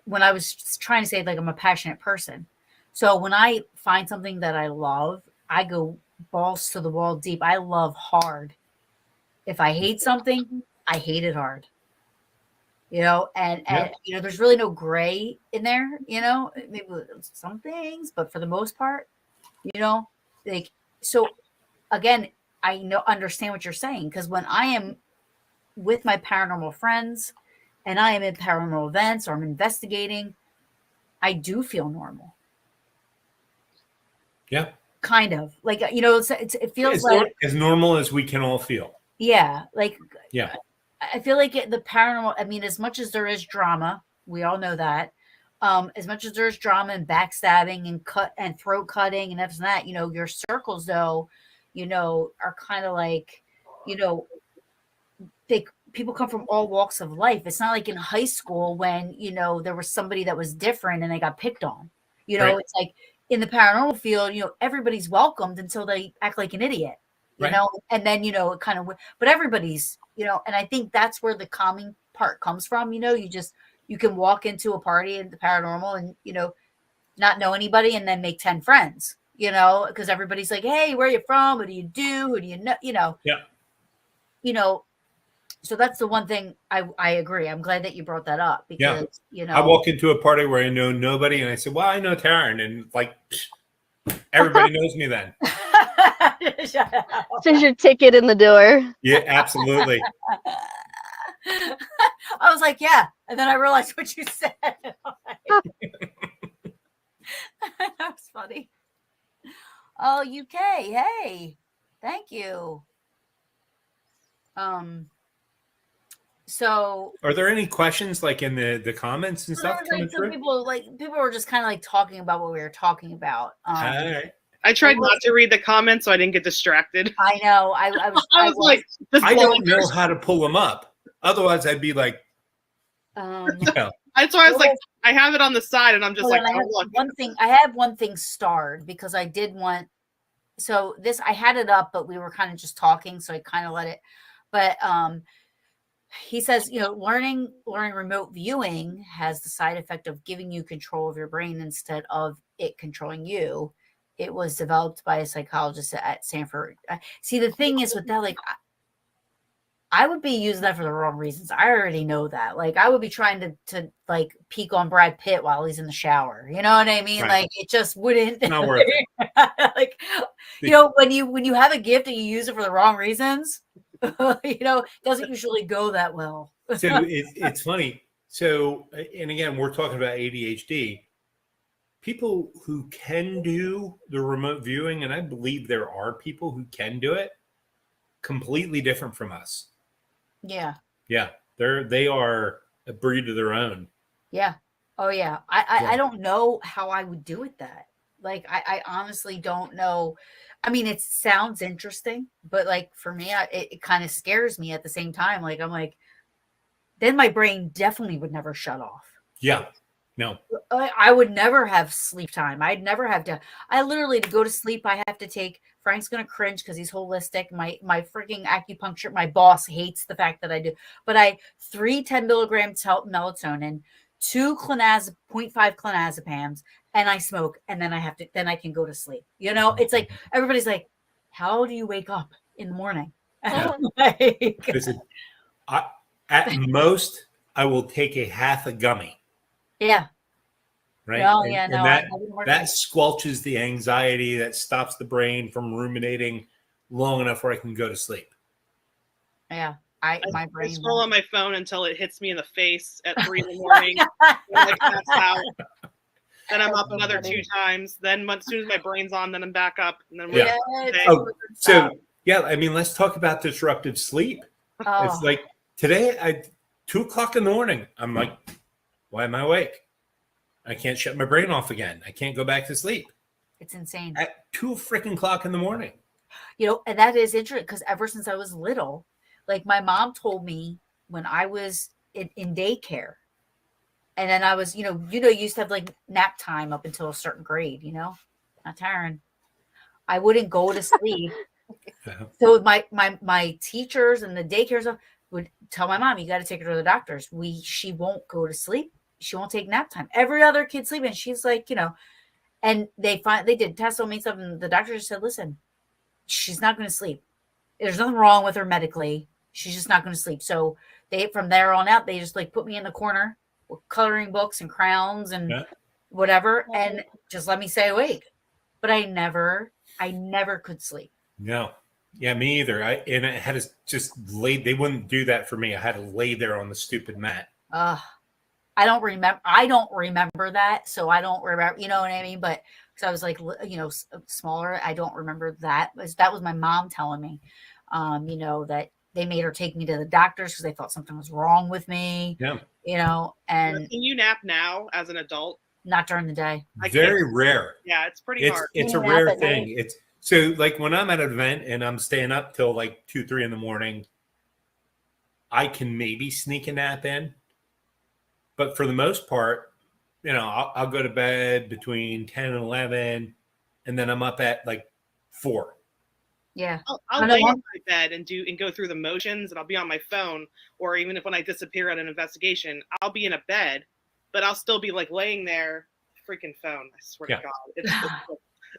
when I was trying to say, like, I'm a passionate person. So when I find something that I love, I go balls to the wall deep. I love hard. If I hate something, I hate it hard. And there's really no gray in there, maybe some things, but for the most part, so again, I understand what you're saying, because when I am with my paranormal friends and I am in paranormal events or I'm investigating, I do feel normal. Yeah. Kind of like, it feels like as normal as we can all feel. Yeah. Like, yeah. I feel like the paranormal, I mean, as much as there is drama, we all know that, as much as there's drama and backstabbing and throat cutting and this and that, your circles though, are kind of like, people come from all walks of life. It's not like in high school when, there was somebody that was different and they got picked on, Right. It's like in the paranormal field, everybody's welcomed until they act like an idiot, Right. and then, it kind of, but everybody's, and I think that's where the calming part comes from. You can walk into a party in the paranormal and, not know anybody and then make 10 friends, because everybody's like, hey, where are you from? What do you do? Who do you know? Yeah. So that's the one thing I agree. I'm glad that you brought that up because, I walk into a party where I know nobody and I say, well, I know Taryn, and like, everybody knows me then. Shut up. There's your ticket in the door. Yeah, absolutely. I was like, yeah. And then I realized what you said. That was funny. Oh, UK. Hey, thank you. So are there any questions like in the comments and stuff coming through? People were just kind of like talking about what we were talking about. All right. I tried not to read the comments so I didn't get distracted. I know. I was like, I don't know how to pull them up. Otherwise, I'd be like, That's why I was like, I have it on the side, and I'm just like, I have one thing starred because I did want. So this, I had it up, but we were kind of just talking, so I kind of let it. But he says, learning remote viewing has the side effect of giving you control of your brain instead of it controlling you. It was developed by a psychologist at Stanford. See, the thing is with that, like, I would be using that for the wrong reasons. I already know that. Like I would be trying to like peek on Brad Pitt while he's in the shower. You know what I mean? Right. Like it just wouldn't. Not worth it. Like you know, when you have a gift and you use it for the wrong reasons, you know, it doesn't usually go that well. So it's funny. So, and again, we're talking about ADHD. People who can do the remote viewing, and I believe there are people who can do it, completely different from us. Yeah. Yeah, they are a breed of their own. Yeah. Oh yeah. I don't know how I would do it that. Like I honestly don't know. I mean, it sounds interesting, but like for me, it kind of scares me at the same time. Like I'm like, then my brain definitely would never shut off. Yeah. No. I would never have sleep time. I'd never have to. I literally to go to sleep. I have to take. Frank's gonna cringe because he's holistic. My freaking acupuncture. My boss hates the fact that I do. But I 3 10-milligram melatonin, 2 0.5 clonazepams, and I smoke. And then I have to. Then I can go to sleep. You know, it's like everybody's like, "How do you wake up in the morning?" Like, Listen, at most, I will take a half a gummy. yeah. Right. Oh, and, yeah. and No, that squelches the anxiety, that stops the brain from ruminating long enough where I can go to sleep. Yeah. I brain scroll on my phone until it hits me in the face at 3 in the morning. Like, that's out. Then I'm up another 2 times. Then as soon as my brain's on, then I'm back up. And then Yeah. So yeah, I mean, let's talk about disruptive sleep. Oh. It's like today, 2 o'clock in the morning. I'm like, why am I awake? I can't shut my brain off again. I can't go back to sleep. It's insane. At 2 freaking o'clock in the morning. You know, and that is interesting because ever since I was little, like my mom told me when I was in daycare, and then I was, you used to have like nap time up until a certain grade, not Taryn. I wouldn't go to sleep. So my teachers and the daycares would tell my mom, you got to take her to the doctors. She won't go to sleep. She won't take nap time. Every other kid's sleeping. She's like, and they did tests on me and stuff, and the doctor just said, listen, she's not going to sleep. There's nothing wrong with her medically. She's just not going to sleep. So from there on out, they just like put me in the corner with coloring books and crowns and whatever, and just let me stay awake. But I never could sleep. No. Yeah, me either. I had to just lay. They wouldn't do that for me. I had to lay there on the stupid mat. I don't remember that. So I don't remember, you know what I mean? But because I was like, smaller, I don't remember that. That was my mom telling me, that they made her take me to the doctors because they thought something was wrong with me. Yeah. And can you nap now as an adult? Not during the day. Very rare. Yeah, it's pretty hard. It's a rare thing. It's so like when I'm at an event and I'm staying up till like 2, 3 in the morning, I can maybe sneak a nap in. But for the most part, I'll go to bed between 10 and 11, and then I'm up at like 4. Yeah. I'll lay in my bed and go through the motions, and I'll be on my phone, or even if when I disappear at an investigation, I'll be in a bed, but I'll still be like laying there, freaking phone. I swear to God.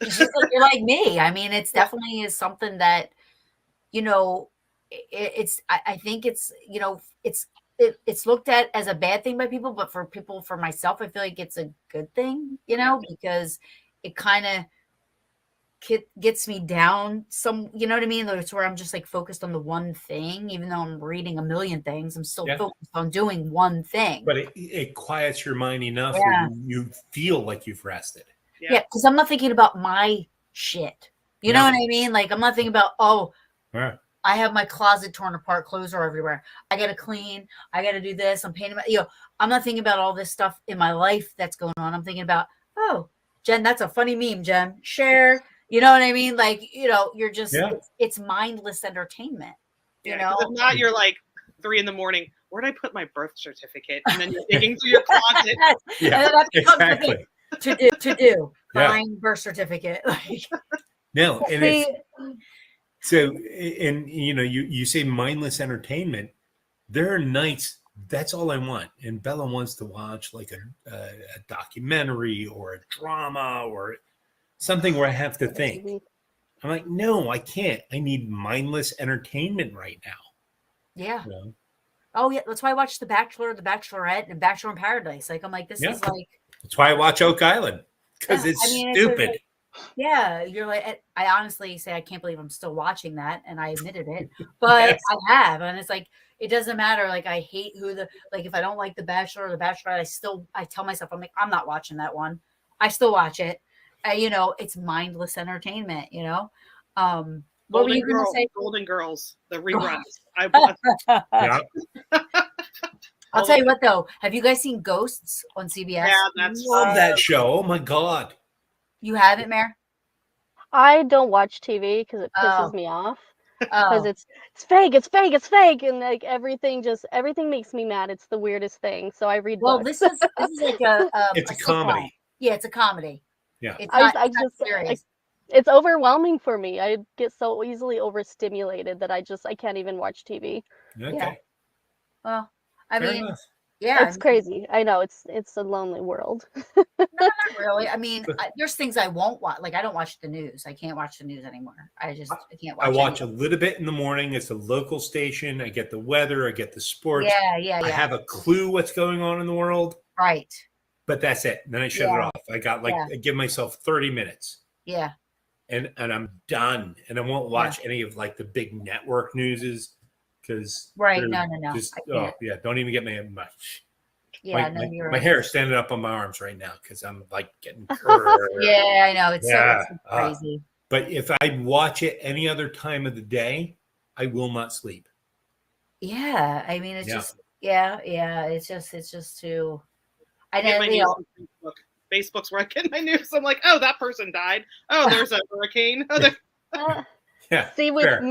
It's just like, you're like me. I mean, it's definitely is something that, I think it's, it's looked at as a bad thing by people, but for myself, I feel like it's a good thing, because it kind of gets me down some, you know what I mean? It's where I'm just like focused on the one thing, even though I'm reading a million things, I'm still focused on doing one thing. But it quiets your mind enough where you feel like you've rested. Yeah, because I'm not thinking about my shit. You know what I mean? Like I'm not thinking about, I have my closet torn apart, clothes are everywhere. I got to clean. I got to do this. I'm painting. I'm not thinking about all this stuff in my life that's going on. I'm thinking about, Jen, that's a funny meme, Jen. Share. You know what I mean? Like, you're just, it's mindless entertainment. You know? If not, you're like 3 in the morning. Where'd I put my birth certificate? And then you're digging through your closet. Exactly. To do. Find birth certificate. No, and it's so, and you say mindless entertainment. There are nights that's all I want, and Bella wants to watch like a documentary or a drama or something where I have to think. I'm like, no, I can't. I need mindless entertainment right now. Yeah. You know? Oh yeah, that's why I watched The Bachelor, The Bachelorette, and Bachelor in Paradise. Like I'm like, this Yeah. is like, That's why I watch Oak Island, because yeah, it's I mean, it's stupid. like, yeah, you're like, I honestly say I can't believe I'm still watching that, and I admitted it, but Yes. I have, and it's like it doesn't matter. Like I hate like if I don't like The Bachelor or The Bachelorette, I tell myself I'm like I'm not watching that one. I still watch it. You know, it's mindless entertainment. You know, what were you gonna say? Golden Girls, the reruns. Yeah. I'll tell you what though. Have you guys seen Ghosts on CBS? Yeah, that's Love that show. Oh my God. You haven't, Mare? I don't watch TV because it pisses Oh. me off. Because Oh, it's fake, it's fake, it's fake, and like everything makes me mad. It's the weirdest thing. So I read well, books. this is like It's a sitcom. comedy. Yeah, it's a comedy. Yeah. It's I not, I it's not just serious. it's overwhelming for me. I get so easily overstimulated that I can't even watch TV. Okay. Yeah. Well, I Fair mean, enough. yeah, It's crazy. I know it's a lonely world. not really. I mean, there's things I won't watch. Like I don't watch the news. I can't watch the news anymore. I can't watch. I watch a anything. little bit in the morning. It's a local station. I get the weather. I get the sports. Yeah. I have a clue what's going on in the world, Right. but that's it. And then I shut it off. I got I give myself 30 minutes Yeah. and I'm done. And I won't watch any of like the big network newses because Right. No. just I can't. yeah, don't even get me much. Yeah. No, you're My right. hair is standing up on my arms right now because I'm like getting curved. Yeah, I know. It's Yeah. so crazy. But if I watch it any other time of the day, I will not sleep. Yeah. I mean, it's just. Yeah. It's just too. I get my know. news on Facebook. Facebook's where I get my news. I'm like, oh, that person died. Oh, there's a hurricane. Oh, Yeah. See, fair.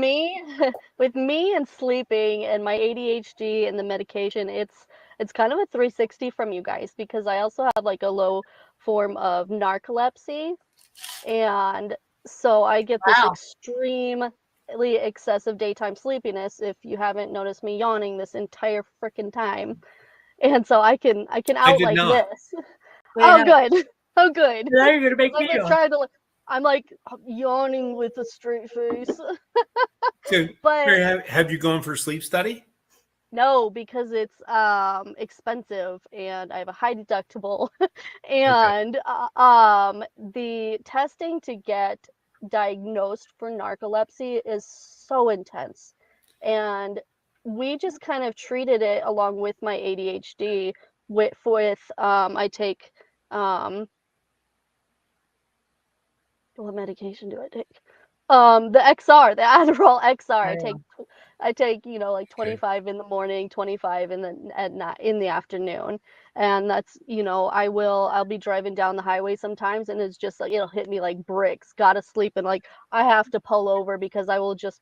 with me and sleeping and my ADHD and the medication, it's kind of a 360 from you guys because I also have like a low form of narcolepsy, and so I get this Wow. extremely excessive daytime sleepiness. If you haven't noticed me yawning this entire freaking time, and so I can out did like not. this. Wait, Oh, no. good. Oh, good. Now you're gonna make I'm me just yawn. trying to. I'm like yawning with a straight face. So, But Mary, have you gone for sleep study? no, because it's expensive and I have a high deductible. Okay. And the testing to get diagnosed for narcolepsy is so intense. And we just kind of treated it along with my ADHD with I take what medication do I take? The XR, the Adderall XR. I take, like 25 in the morning, 25 in the afternoon. And that's, I'll be driving down the highway sometimes and it's just like it'll hit me like bricks. Gotta sleep and like I have to pull over because I will just,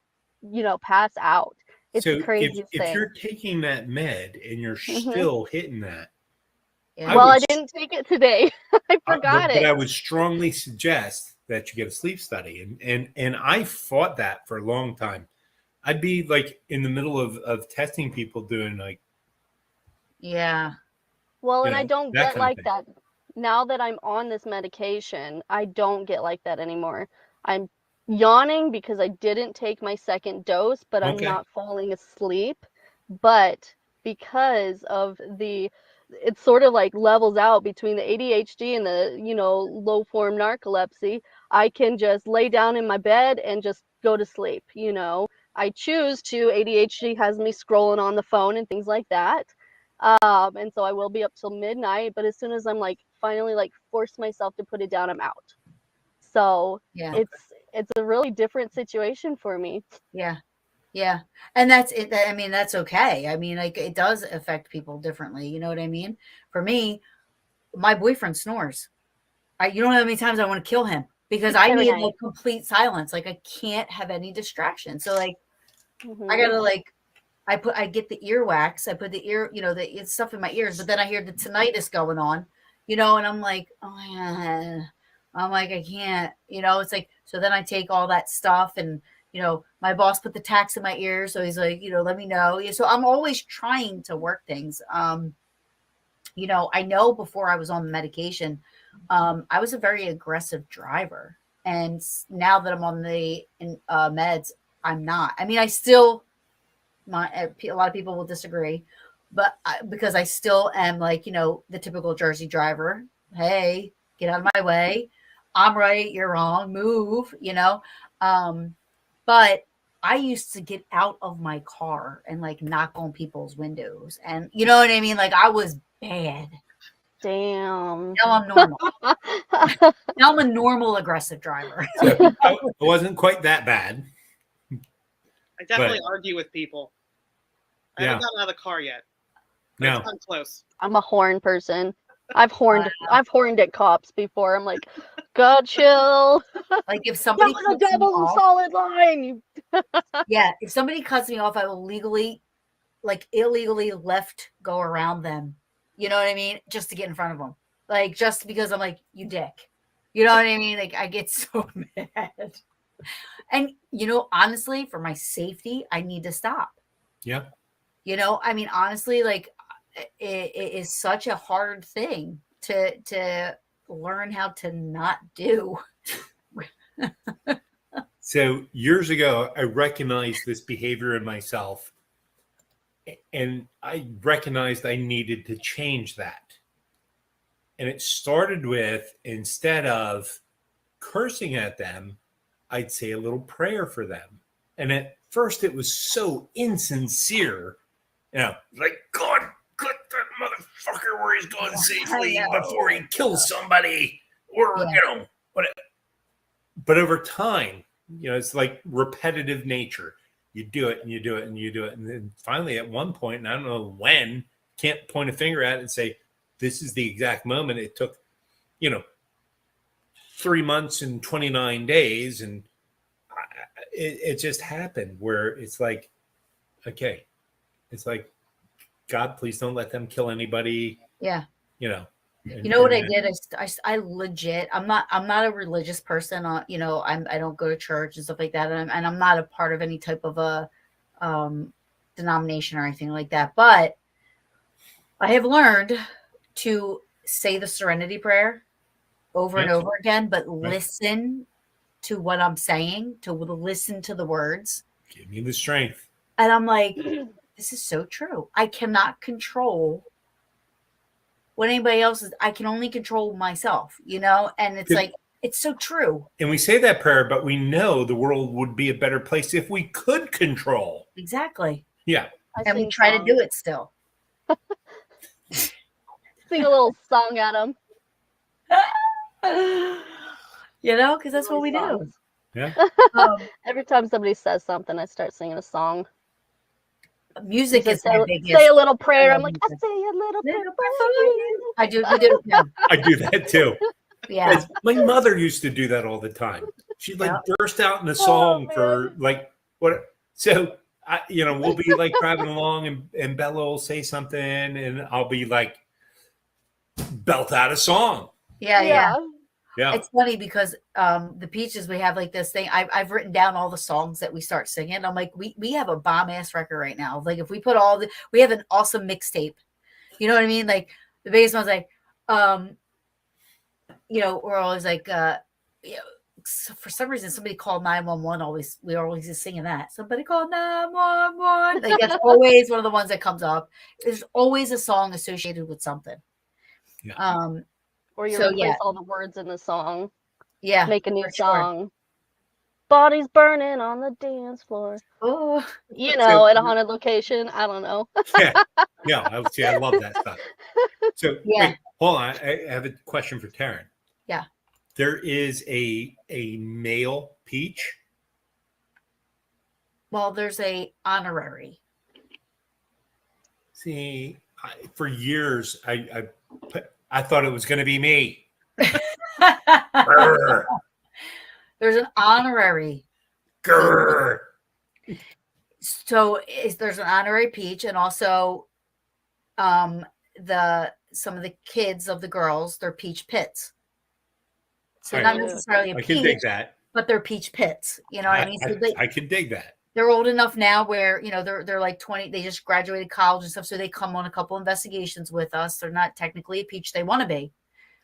pass out. It's the So craziest if thing. you're taking that med and you're Mhm. still hitting that, Yeah. Well, I didn't take it today. I forgot but it. I would strongly suggest that you get a sleep study. And I fought that for a long time. I'd be like in the middle of testing people doing like, Yeah. Well, and know, I don't that get kind of like thing. that now that I'm on this medication. I don't get like that anymore. I'm yawning because I didn't take my second dose, but I'm Okay. not falling asleep. But because of it sort of like levels out between the ADHD and the, low form narcolepsy. I can just lay down in my bed and just go to sleep, I choose to. ADHD has me scrolling on the phone and things like that. And so I will be up till midnight, but as soon as I'm like finally like force myself to put it down, I'm out. So Yeah. it's a really different situation for me. Yeah. Yeah. And that's it. I mean, that's okay. I mean, like it does affect people differently. You know what I mean? For me, my boyfriend snores. You don't know how many times I want to kill him because I Every need night. like complete silence. Like I can't have any distraction. So like Mhm. I gotta like I get the earwax. I put the ear, the stuff in my ears, but then I hear the tinnitus going on, and I'm like, oh yeah. I'm like, I can't, it's like, so then I take all that stuff and, my boss put the tacks in my ear. So he's like, let me know. Yeah, so I'm always trying to work things. I know before I was on the medication, I was a very aggressive driver. And now that I'm on the meds, I'm not. I mean, I still a lot of people will disagree, but because I still am like, the typical Jersey driver. Hey, get out of my way. I'm right. You're wrong. Move, but I used to get out of my car and like knock on people's windows, and you know what I mean? Like I was bad. Damn. Now I'm normal. Now I'm a normal aggressive driver. So I wasn't quite that bad. I definitely argue with people. I Yeah. haven't gotten out of the car yet. But No. it's close. I'm a horn person. I've horned at cops before. I'm like, God, chill. Like if somebody That was a cuts me double off, solid line. yeah, if somebody cuts me off, I will illegally left go around them. You know what I mean? Just to get in front of them. Like just because I'm like, you dick. You know what I mean? Like I get so mad. And honestly, for my safety, I need to stop. Yeah. I mean, honestly, like it is such a hard thing to learn how to not do. So years ago, I recognized this behavior in myself, and I recognized I needed to change that. And it started with, instead of cursing at them, I'd say a little prayer for them. And at first it was so insincere, like, God, cut that motherfucker where he's going safely before he kills somebody, or, whatever. But over time, it's like repetitive nature. You do it and you do it and you do it. And then finally at one point, and I don't know when, can't point a finger at it and say, this is the exact moment. It took, 3 months and 29 days. And it just happened where it's like, okay, it's like, God, please don't let them kill anybody. Yeah. What I did? I legit, I'm not a religious person. I don't go to church and stuff like that. And I'm not a part of any type of a denomination or anything like that. But I have learned to say the serenity prayer over and over again, but listen to what I'm saying, to listen to the words. Give me the strength. And I'm like, this is so true. I cannot control what anybody else is. I can only control myself, and it's like, it's so true. And we say that prayer, but we know the world would be a better place if we could control. Exactly. Yeah. And we try to do it still. Sing a little song at them. Because that's what we do. Yeah. Every time somebody says something, I start singing a song. Music is my biggest. Say a little prayer. I'm like, I say a little prayer for you. I do. I do. Yeah. I do that too. Yeah. My mother used to do that all the time. She'd burst out in a song for like what. So we'll be like driving along and Bella will say something and I'll be like belt out a song. Yeah. Yeah. It's funny because the Peaches, we have like this thing. I've written down all the songs that we start singing. I'm like, we have a bomb ass record right now. Like if we put we have an awesome mixtape. You know what I mean? Like the biggest one's like, we're always like, for some reason somebody called 911. We're always just singing that. Somebody called 911. Like that's always one of the ones that comes up. There's always a song associated with something. Yeah. Or you replace all the words in the song. Yeah. Make a new song. Sure. Bodies burning on the dance floor. Oh. At a haunted location. I don't know. Yeah. I love that stuff. So wait, hold on. I have a question for Taryn. Yeah. There is a male Peach. Well, there's a honorary. See, for years, I thought it was going to be me. There's an honorary. Grr. So there's an honorary Peach, and also some of the kids of the girls, they're Peach Pits. So not necessarily a Peach, I can dig that, but they're Peach Pits. You know what I mean? So I can dig that. They're old enough now where, they're like 20, they just graduated college and stuff. So they come on a couple investigations with us. They're not technically a Peach. They want to be.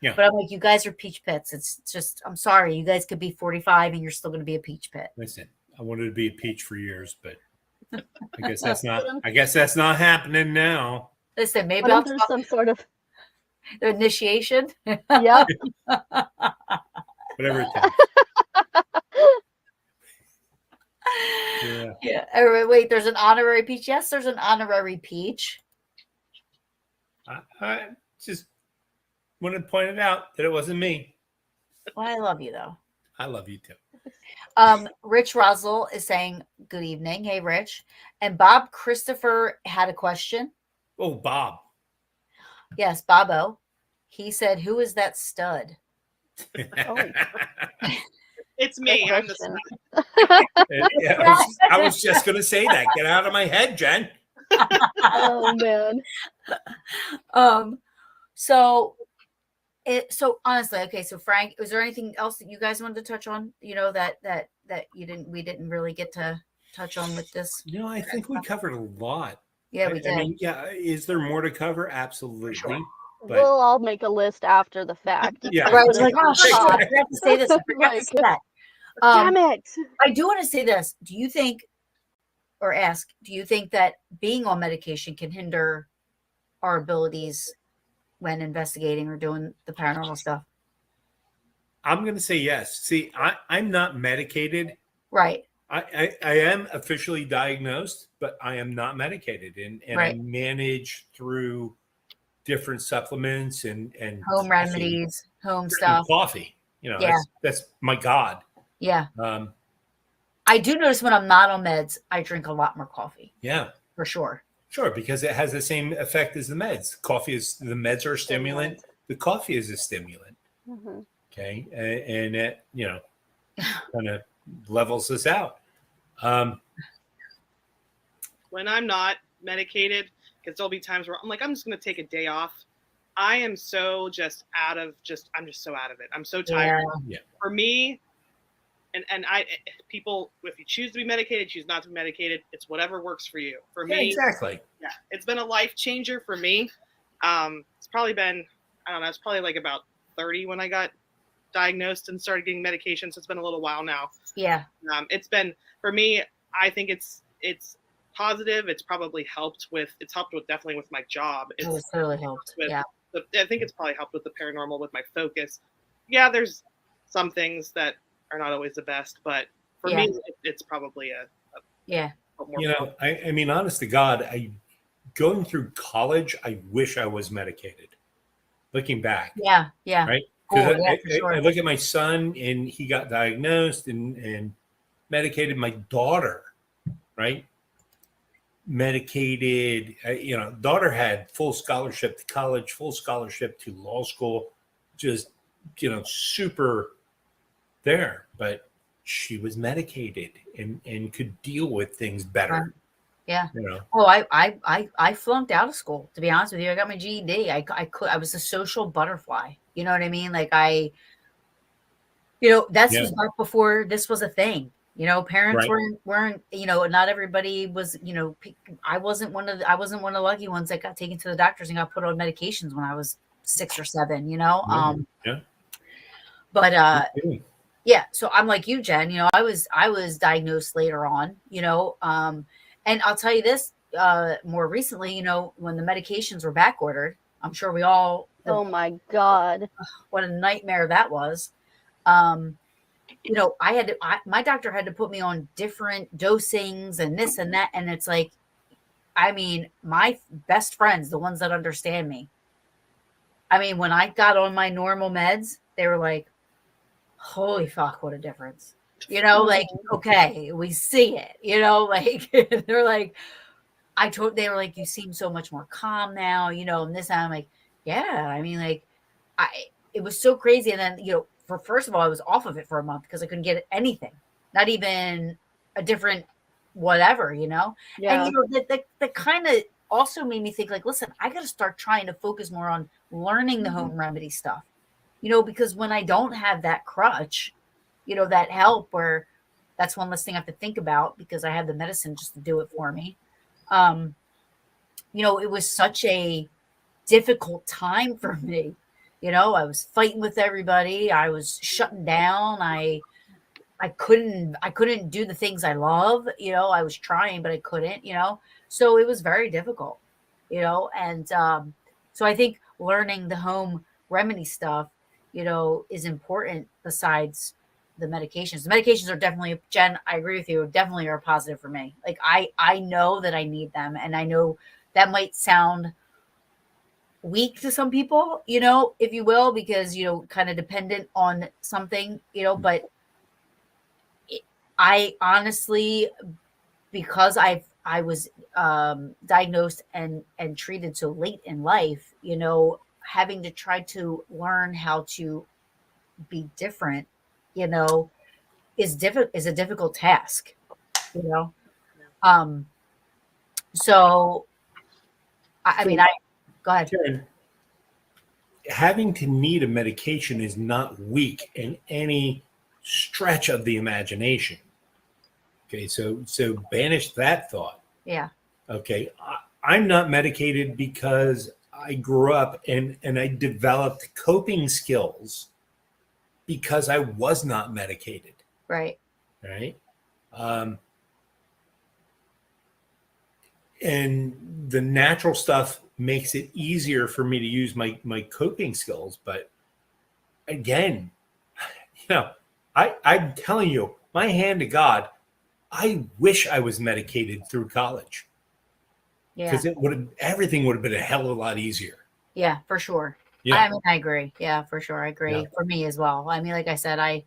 Yeah. But I'm like, you guys are Peach Pits. It's just, I'm sorry. You guys could be 45 and you're still going to be a Peach Pit. Listen, I wanted to be a Peach for years, but I guess that's not happening now. Listen, maybe Put I'll him through some sort of the initiation. yep. Whatever it takes. Yeah. Yeah. Wait, there's an honorary peach. Yes, there's an honorary peach. I just wanted to point it out that it wasn't me. Well, I love you though. I love you too. Rich Russell is saying good evening. Hey, Rich. And Bob Christopher had a question. Oh, Bob. Yes, Bobo. He said, "Who is that stud?" Oh. It's me. I'm the question. Yeah, I was just going to say that. Get out of my head, Jen. Oh man. So honestly, okay. So Frank, was there anything else that you guys wanted to touch on? You know, that we didn't really get to touch on with this. I think we covered a lot. Yeah, we did. I mean, yeah. Is there more to cover? Absolutely. Sure. But We'll all make a list after the fact. Yeah. I was like, oh shit, I forgot to say this. I forgot to Like, say that. Damn it. I do want to say this. Do you think that being on medication can hinder our abilities when investigating or doing the paranormal stuff? I'm going to say yes. See, I'm not medicated. Right. I am officially diagnosed, but I am not medicated, and Right. I manage through different supplements and Home remedies, home stuff. coffee. Yeah. That's my god. Yeah. Um, I do notice when I'm not on meds, I drink a lot more coffee yeah, for sure. sure, because it has the same effect as the meds. The meds are a stimulant. The coffee is a stimulant. Mm-hmm. Okay, and it kind of levels us out. When I'm not medicated, because there'll be times where I'm like, I'm just going to take a day off. I am so I'm just so out of it. I'm so tired. Yeah. For me, and people, if you choose to be medicated, choose not to be medicated, it's whatever works for you. For me, Exactly. yeah, it's been a life changer for me. It's probably been, I don't know, it's probably like about 30 when I got diagnosed and started getting medication. So it's been a little while now. Yeah. It's been, for me, I think it's positive. It's helped with definitely with my job. It's totally helped. With, Yeah. I think it's probably helped with the paranormal, with my focus. Yeah, there's some things that are not always the best, but for me, it's probably a more I mean, honest to God, going through college, I wish I was medicated. Looking back. Yeah. Yeah. Right? Oh, Because sure. I look at my son, and he got diagnosed and medicated. My daughter, right? Medicated. Daughter had full scholarship to college, full scholarship to law school, just super there, but she was medicated and could deal with things better. Yeah. Oh, I flunked out of school, to be honest with you. I got my GED. I was a social butterfly. You know what I mean? Like was back before this was a thing. Parents weren't, not everybody was, I wasn't one of the lucky ones that got taken to the doctors and got put on medications when I was 6 or 7, But yeah, so I'm like you, Jen. I was diagnosed later on. And I'll tell you this. More recently, when the medications were back ordered, I'm sure we all. Oh my God! What a nightmare that was. My doctor had to put me on different dosings and this and that, and it's like, I mean, my best friends, the ones that understand me. I mean, when I got on my normal meds, they were like, holy fuck, what a difference. Like, okay, we see it, like they're like, they were like, you seem so much more calm now, and this, and I'm like, yeah, I mean, like, it was so crazy. And then, first of all, I was off of it for a month because I couldn't get anything, not even a different whatever, Yeah. And, that kind of also made me think, like, listen, I got to start trying to focus more on learning the home remedy stuff. Because when I don't have that crutch, that help, where that's one less thing I have to think about because I have the medicine just to do it for me. It was such a difficult time for me. I was fighting with everybody. I was shutting down. I I couldn't do the things I love, I was trying, but I couldn't, so it was very difficult, and so I think learning the home remedy stuff, is important besides the medications. The medications are definitely, Jen, I agree with you, definitely are positive for me. Like I know that I need them, and I know that might sound weak to some people, if you will, because, kind of dependent on something, but I honestly, because I was diagnosed and treated so late in life, having to try to learn how to be different, is a difficult task, you know. Um, so I mean, go ahead. Karen, having to need a medication is not weak in any stretch of the imagination. Okay, so banish that thought. Yeah. Okay, I'm not medicated because I grew up and I developed coping skills because I was not medicated. Right. Right. And the natural stuff makes it easier for me to use my coping skills. But again, I'm telling you, my hand to God, I wish I was medicated through college. Yeah. Because everything would have been a hell of a lot easier. Yeah, for sure. Yeah. I mean, I agree. Yeah, for sure. I agree. Yeah. For me as well. I mean, like I said, I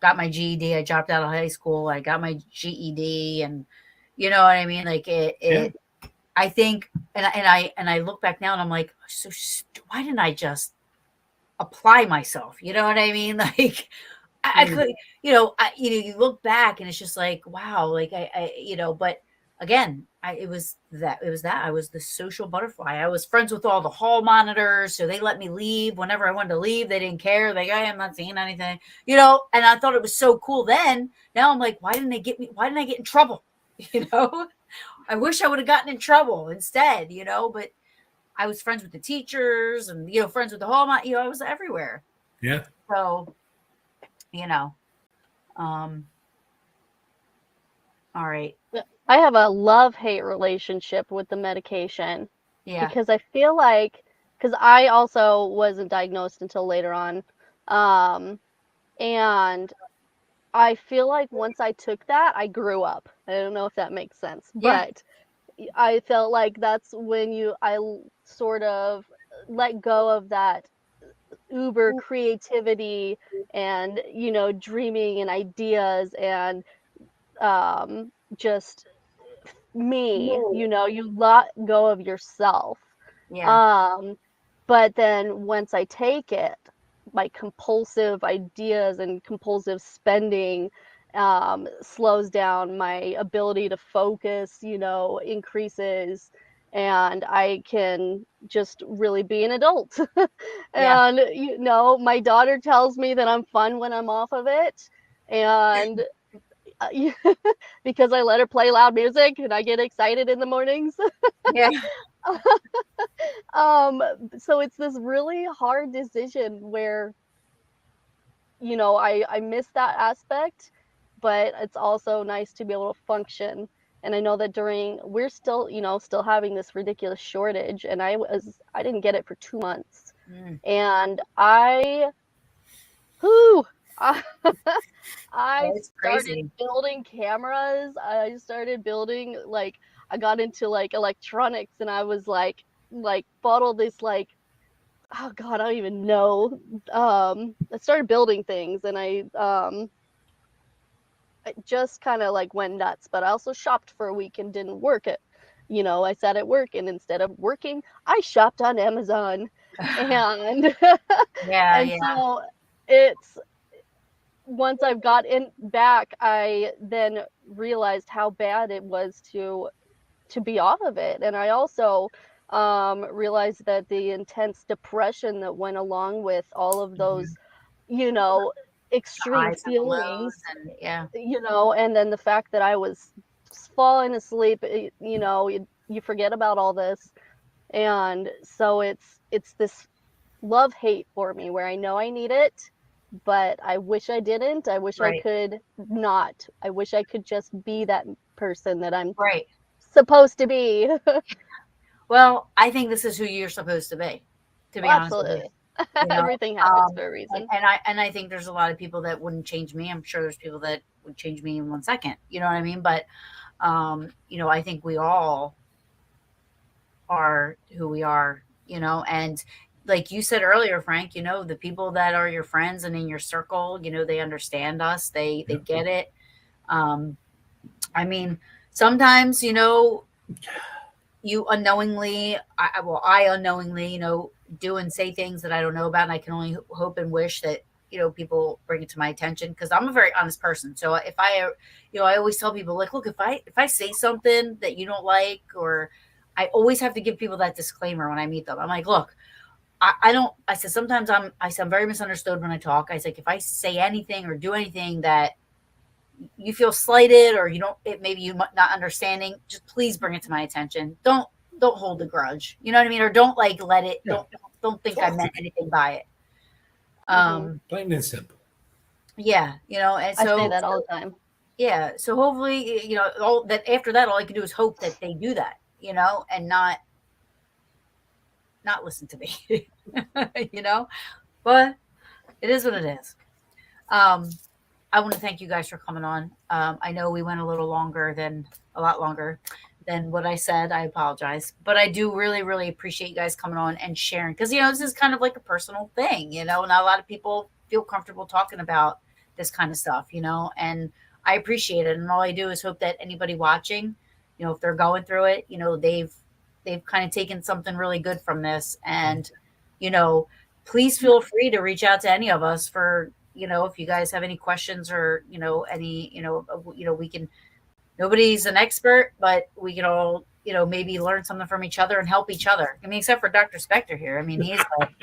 got my GED. I dropped out of high school. I got my GED, and you know what I mean? Like I think, and I look back now and I'm like, why didn't I just apply myself? You know what I mean? Like I could, you look back and it's just like, wow, like but again, it was that I was the social butterfly. I was friends with all the hall monitors, so they let me leave whenever I wanted to leave. They didn't care. Like, I'm not seeing anything, and I thought it was so cool then. Now I'm like, why didn't I get in trouble? I wish I would have gotten in trouble instead, but I was friends with the teachers and, friends with the hall, I was everywhere. Yeah. So, all right. I have a love-hate relationship with the medication. Yeah. Because I feel like, because I also wasn't diagnosed until later on. And I feel like once I took that, I grew up. I don't know if that makes sense, Yeah. but I felt like that's when I sort of let go of that uber creativity and, dreaming and ideas and just me, you let go of yourself. Yeah. But then once I take it, my compulsive ideas and compulsive spending slows down, my ability to focus, increases, and I can just really be an adult. Yeah. And, my daughter tells me that I'm fun when I'm off of it. And because I let her play loud music and I get excited in the mornings. Yeah. So it's this really hard decision where, I miss that aspect, but it's also nice to be able to function. And I know that we're still, still having this ridiculous shortage, and I didn't get it for 2 months. And I started building cameras. I started building, I got into electronics, and I was like bought all this oh God, I don't even know. I started building things, and I just kind of went nuts. But I also shopped for a week and didn't work it. I sat at work, and instead of working, I shopped on Amazon, and so it's. Once I've got back, I then realized how bad it was to be off of it. And I also realized that the intense depression that went along with all of those, extreme feelings, and then the fact that I was falling asleep, you forget about all this. And so it's this love-hate for me, where I know I need it, but I wish I didn't. I wish I Right. could not. I wish I could just be that person that I'm Right. supposed to be. Well, I think this is who you're supposed to be Well, honest with you. absolutely. You know, Everything happens for a reason. and I think there's a lot of people that wouldn't change me. I'm sure there's people that would change me in 1 second. You know what I mean? But I think we all are who we are, and like you said earlier, Frank, the people that are your friends and in your circle, they understand us. They get it. I mean, sometimes, you unknowingly, I unknowingly, do and say things that I don't know about. And I can only hope and wish that, people bring it to my attention, because I'm a very honest person. So if I, I always tell people, like, look, if I say something that you don't like, or I always have to give people that disclaimer when I meet them. I'm like, look, I said, sometimes I'm very misunderstood when I talk. I said, if I say anything or do anything that you feel slighted, or maybe you not understanding, just please bring it to my attention. Don't hold a grudge. You know what I mean? Or don't let it, Yeah. don't think I meant anything by it. Plain and simple. Yeah. And I so say that all the time. yeah. So hopefully, all that after that, all I can do is hope that they do that, and not listen to me, but it is what it is. I want to thank you guys for coming on. I know we went a lot longer than what I said. I apologize, but I do really, really appreciate you guys coming on and sharing, because, this is kind of like a personal thing, not a lot of people feel comfortable talking about this kind of stuff, and I appreciate it. And all I do is hope that anybody watching, if they're going through it, they've kind of taken something really good from this. And, please feel free to reach out to any of us for, if you guys have any questions, or, any, we can, nobody's an expert, but we can all, maybe learn something from each other and help each other. I mean, except for Dr. Spectre here. I mean, he's like,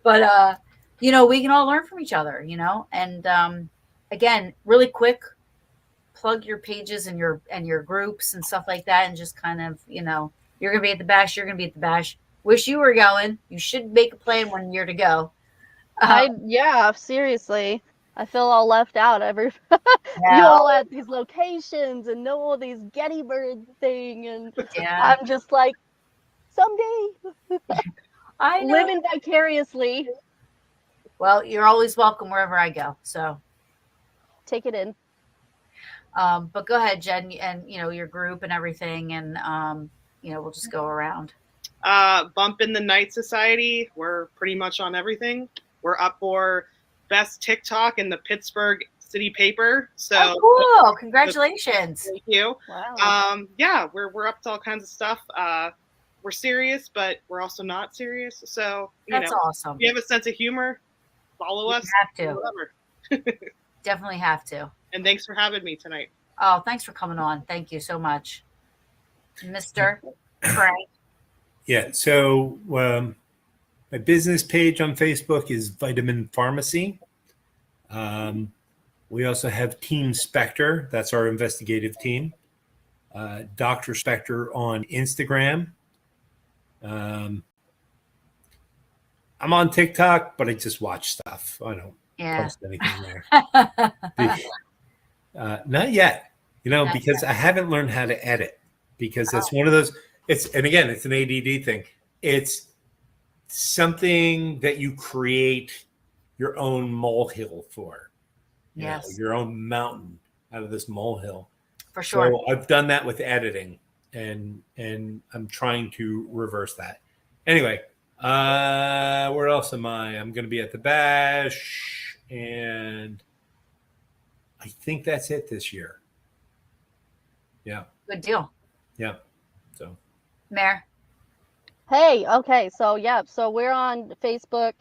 but, we can all learn from each other, and, again, really quick, plug your pages and your groups and stuff like that. And just kind of, you're going to be at the bash. You're going to be at the bash. Wish you were going. You should make a plan 1 year to go. Yeah, seriously. I feel all left out. You Yeah. all at these locations and know all these Gettysburg thing, and Yeah. I'm just like, someday, I know. living vicariously. Well, you're always welcome wherever I go. So Take it in. but go ahead, Jen, and your group and everything, and we'll just go around. Bump in the Night Society. We're pretty much on everything. We're up for best TikTok in the Pittsburgh City paper. So cool! Congratulations. Thank you. Wow. Yeah, we're up to all kinds of stuff. We're serious, but we're also not serious. So That's awesome. If you have a sense of humor, follow us. Have to. Whatever. Definitely have to. And thanks for having me tonight. Oh, thanks for coming on. Thank you so much, Mr. Frank. Yeah. So my business page on Facebook is Vitamin Pharmacy. We also have Team Spectre. That's our investigative team. Dr. Spectre on Instagram. I'm on TikTok, but I just watch stuff. I don't post anything there. Not yet, because I haven't learned how to edit, because that's one of those. And again, it's an ADD thing. It's something that you create your own molehill for. Yes. Your own mountain out of this molehill. For sure. So I've done that with editing, and I'm trying to reverse that. Anyway, where else am I? I'm going to be at the bash, and I think that's it this year. Yeah. Good deal. Yeah. So. Mare. Hey, okay, so we're on Facebook,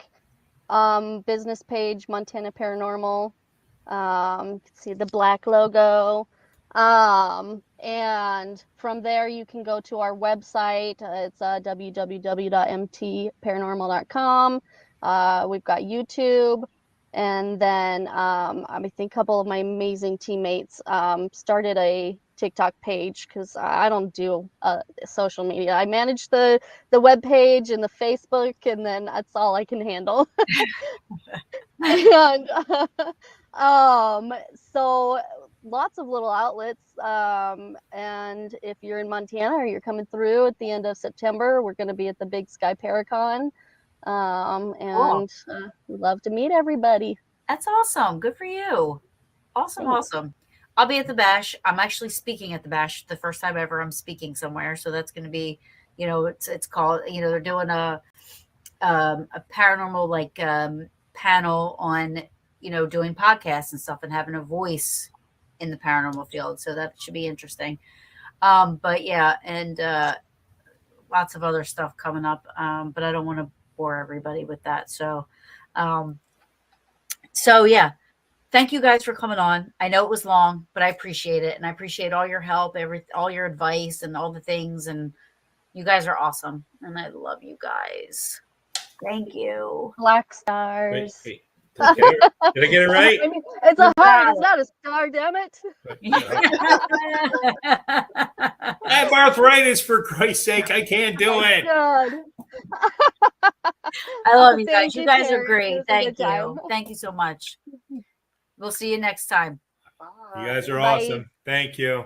business page, Montana Paranormal. You can see the black logo. And from there you can go to our website. It's www.mtparanormal.com. We've got YouTube, and then I think a couple of my amazing teammates started a TikTok page because I don't do social media. I manage the web page and the Facebook, and then that's all I can handle. And so lots of little outlets. And if you're in Montana or you're coming through at the end of September, we're going to be at the Big Sky Paracon. And we'd love to meet everybody. That's awesome. Good for you. Awesome. Thanks. Awesome. I'll be at the bash. I'm actually speaking at the bash the first time ever I'm speaking somewhere. So that's going to be, it's called, they're doing a paranormal like panel on, doing podcasts and stuff and having a voice in the paranormal field. So that should be interesting. But yeah, and lots of other stuff coming up. But I don't want to bore everybody with that. So yeah. Thank you guys for coming on. I know it was long, but I appreciate it. And I appreciate all your help, all your advice and all the things. And you guys are awesome. And I love you guys. Thank you. Black stars. Wait. Did I get it right? I mean, it's a heart. It's not a star, damn it. I have arthritis, for Christ's sake. I can't do it. God. I love you guys. Thank You guys are Terry. great. It was a Thank good time. you. Thank you so much. We'll see you next time. You guys are Bye. awesome. Thank you.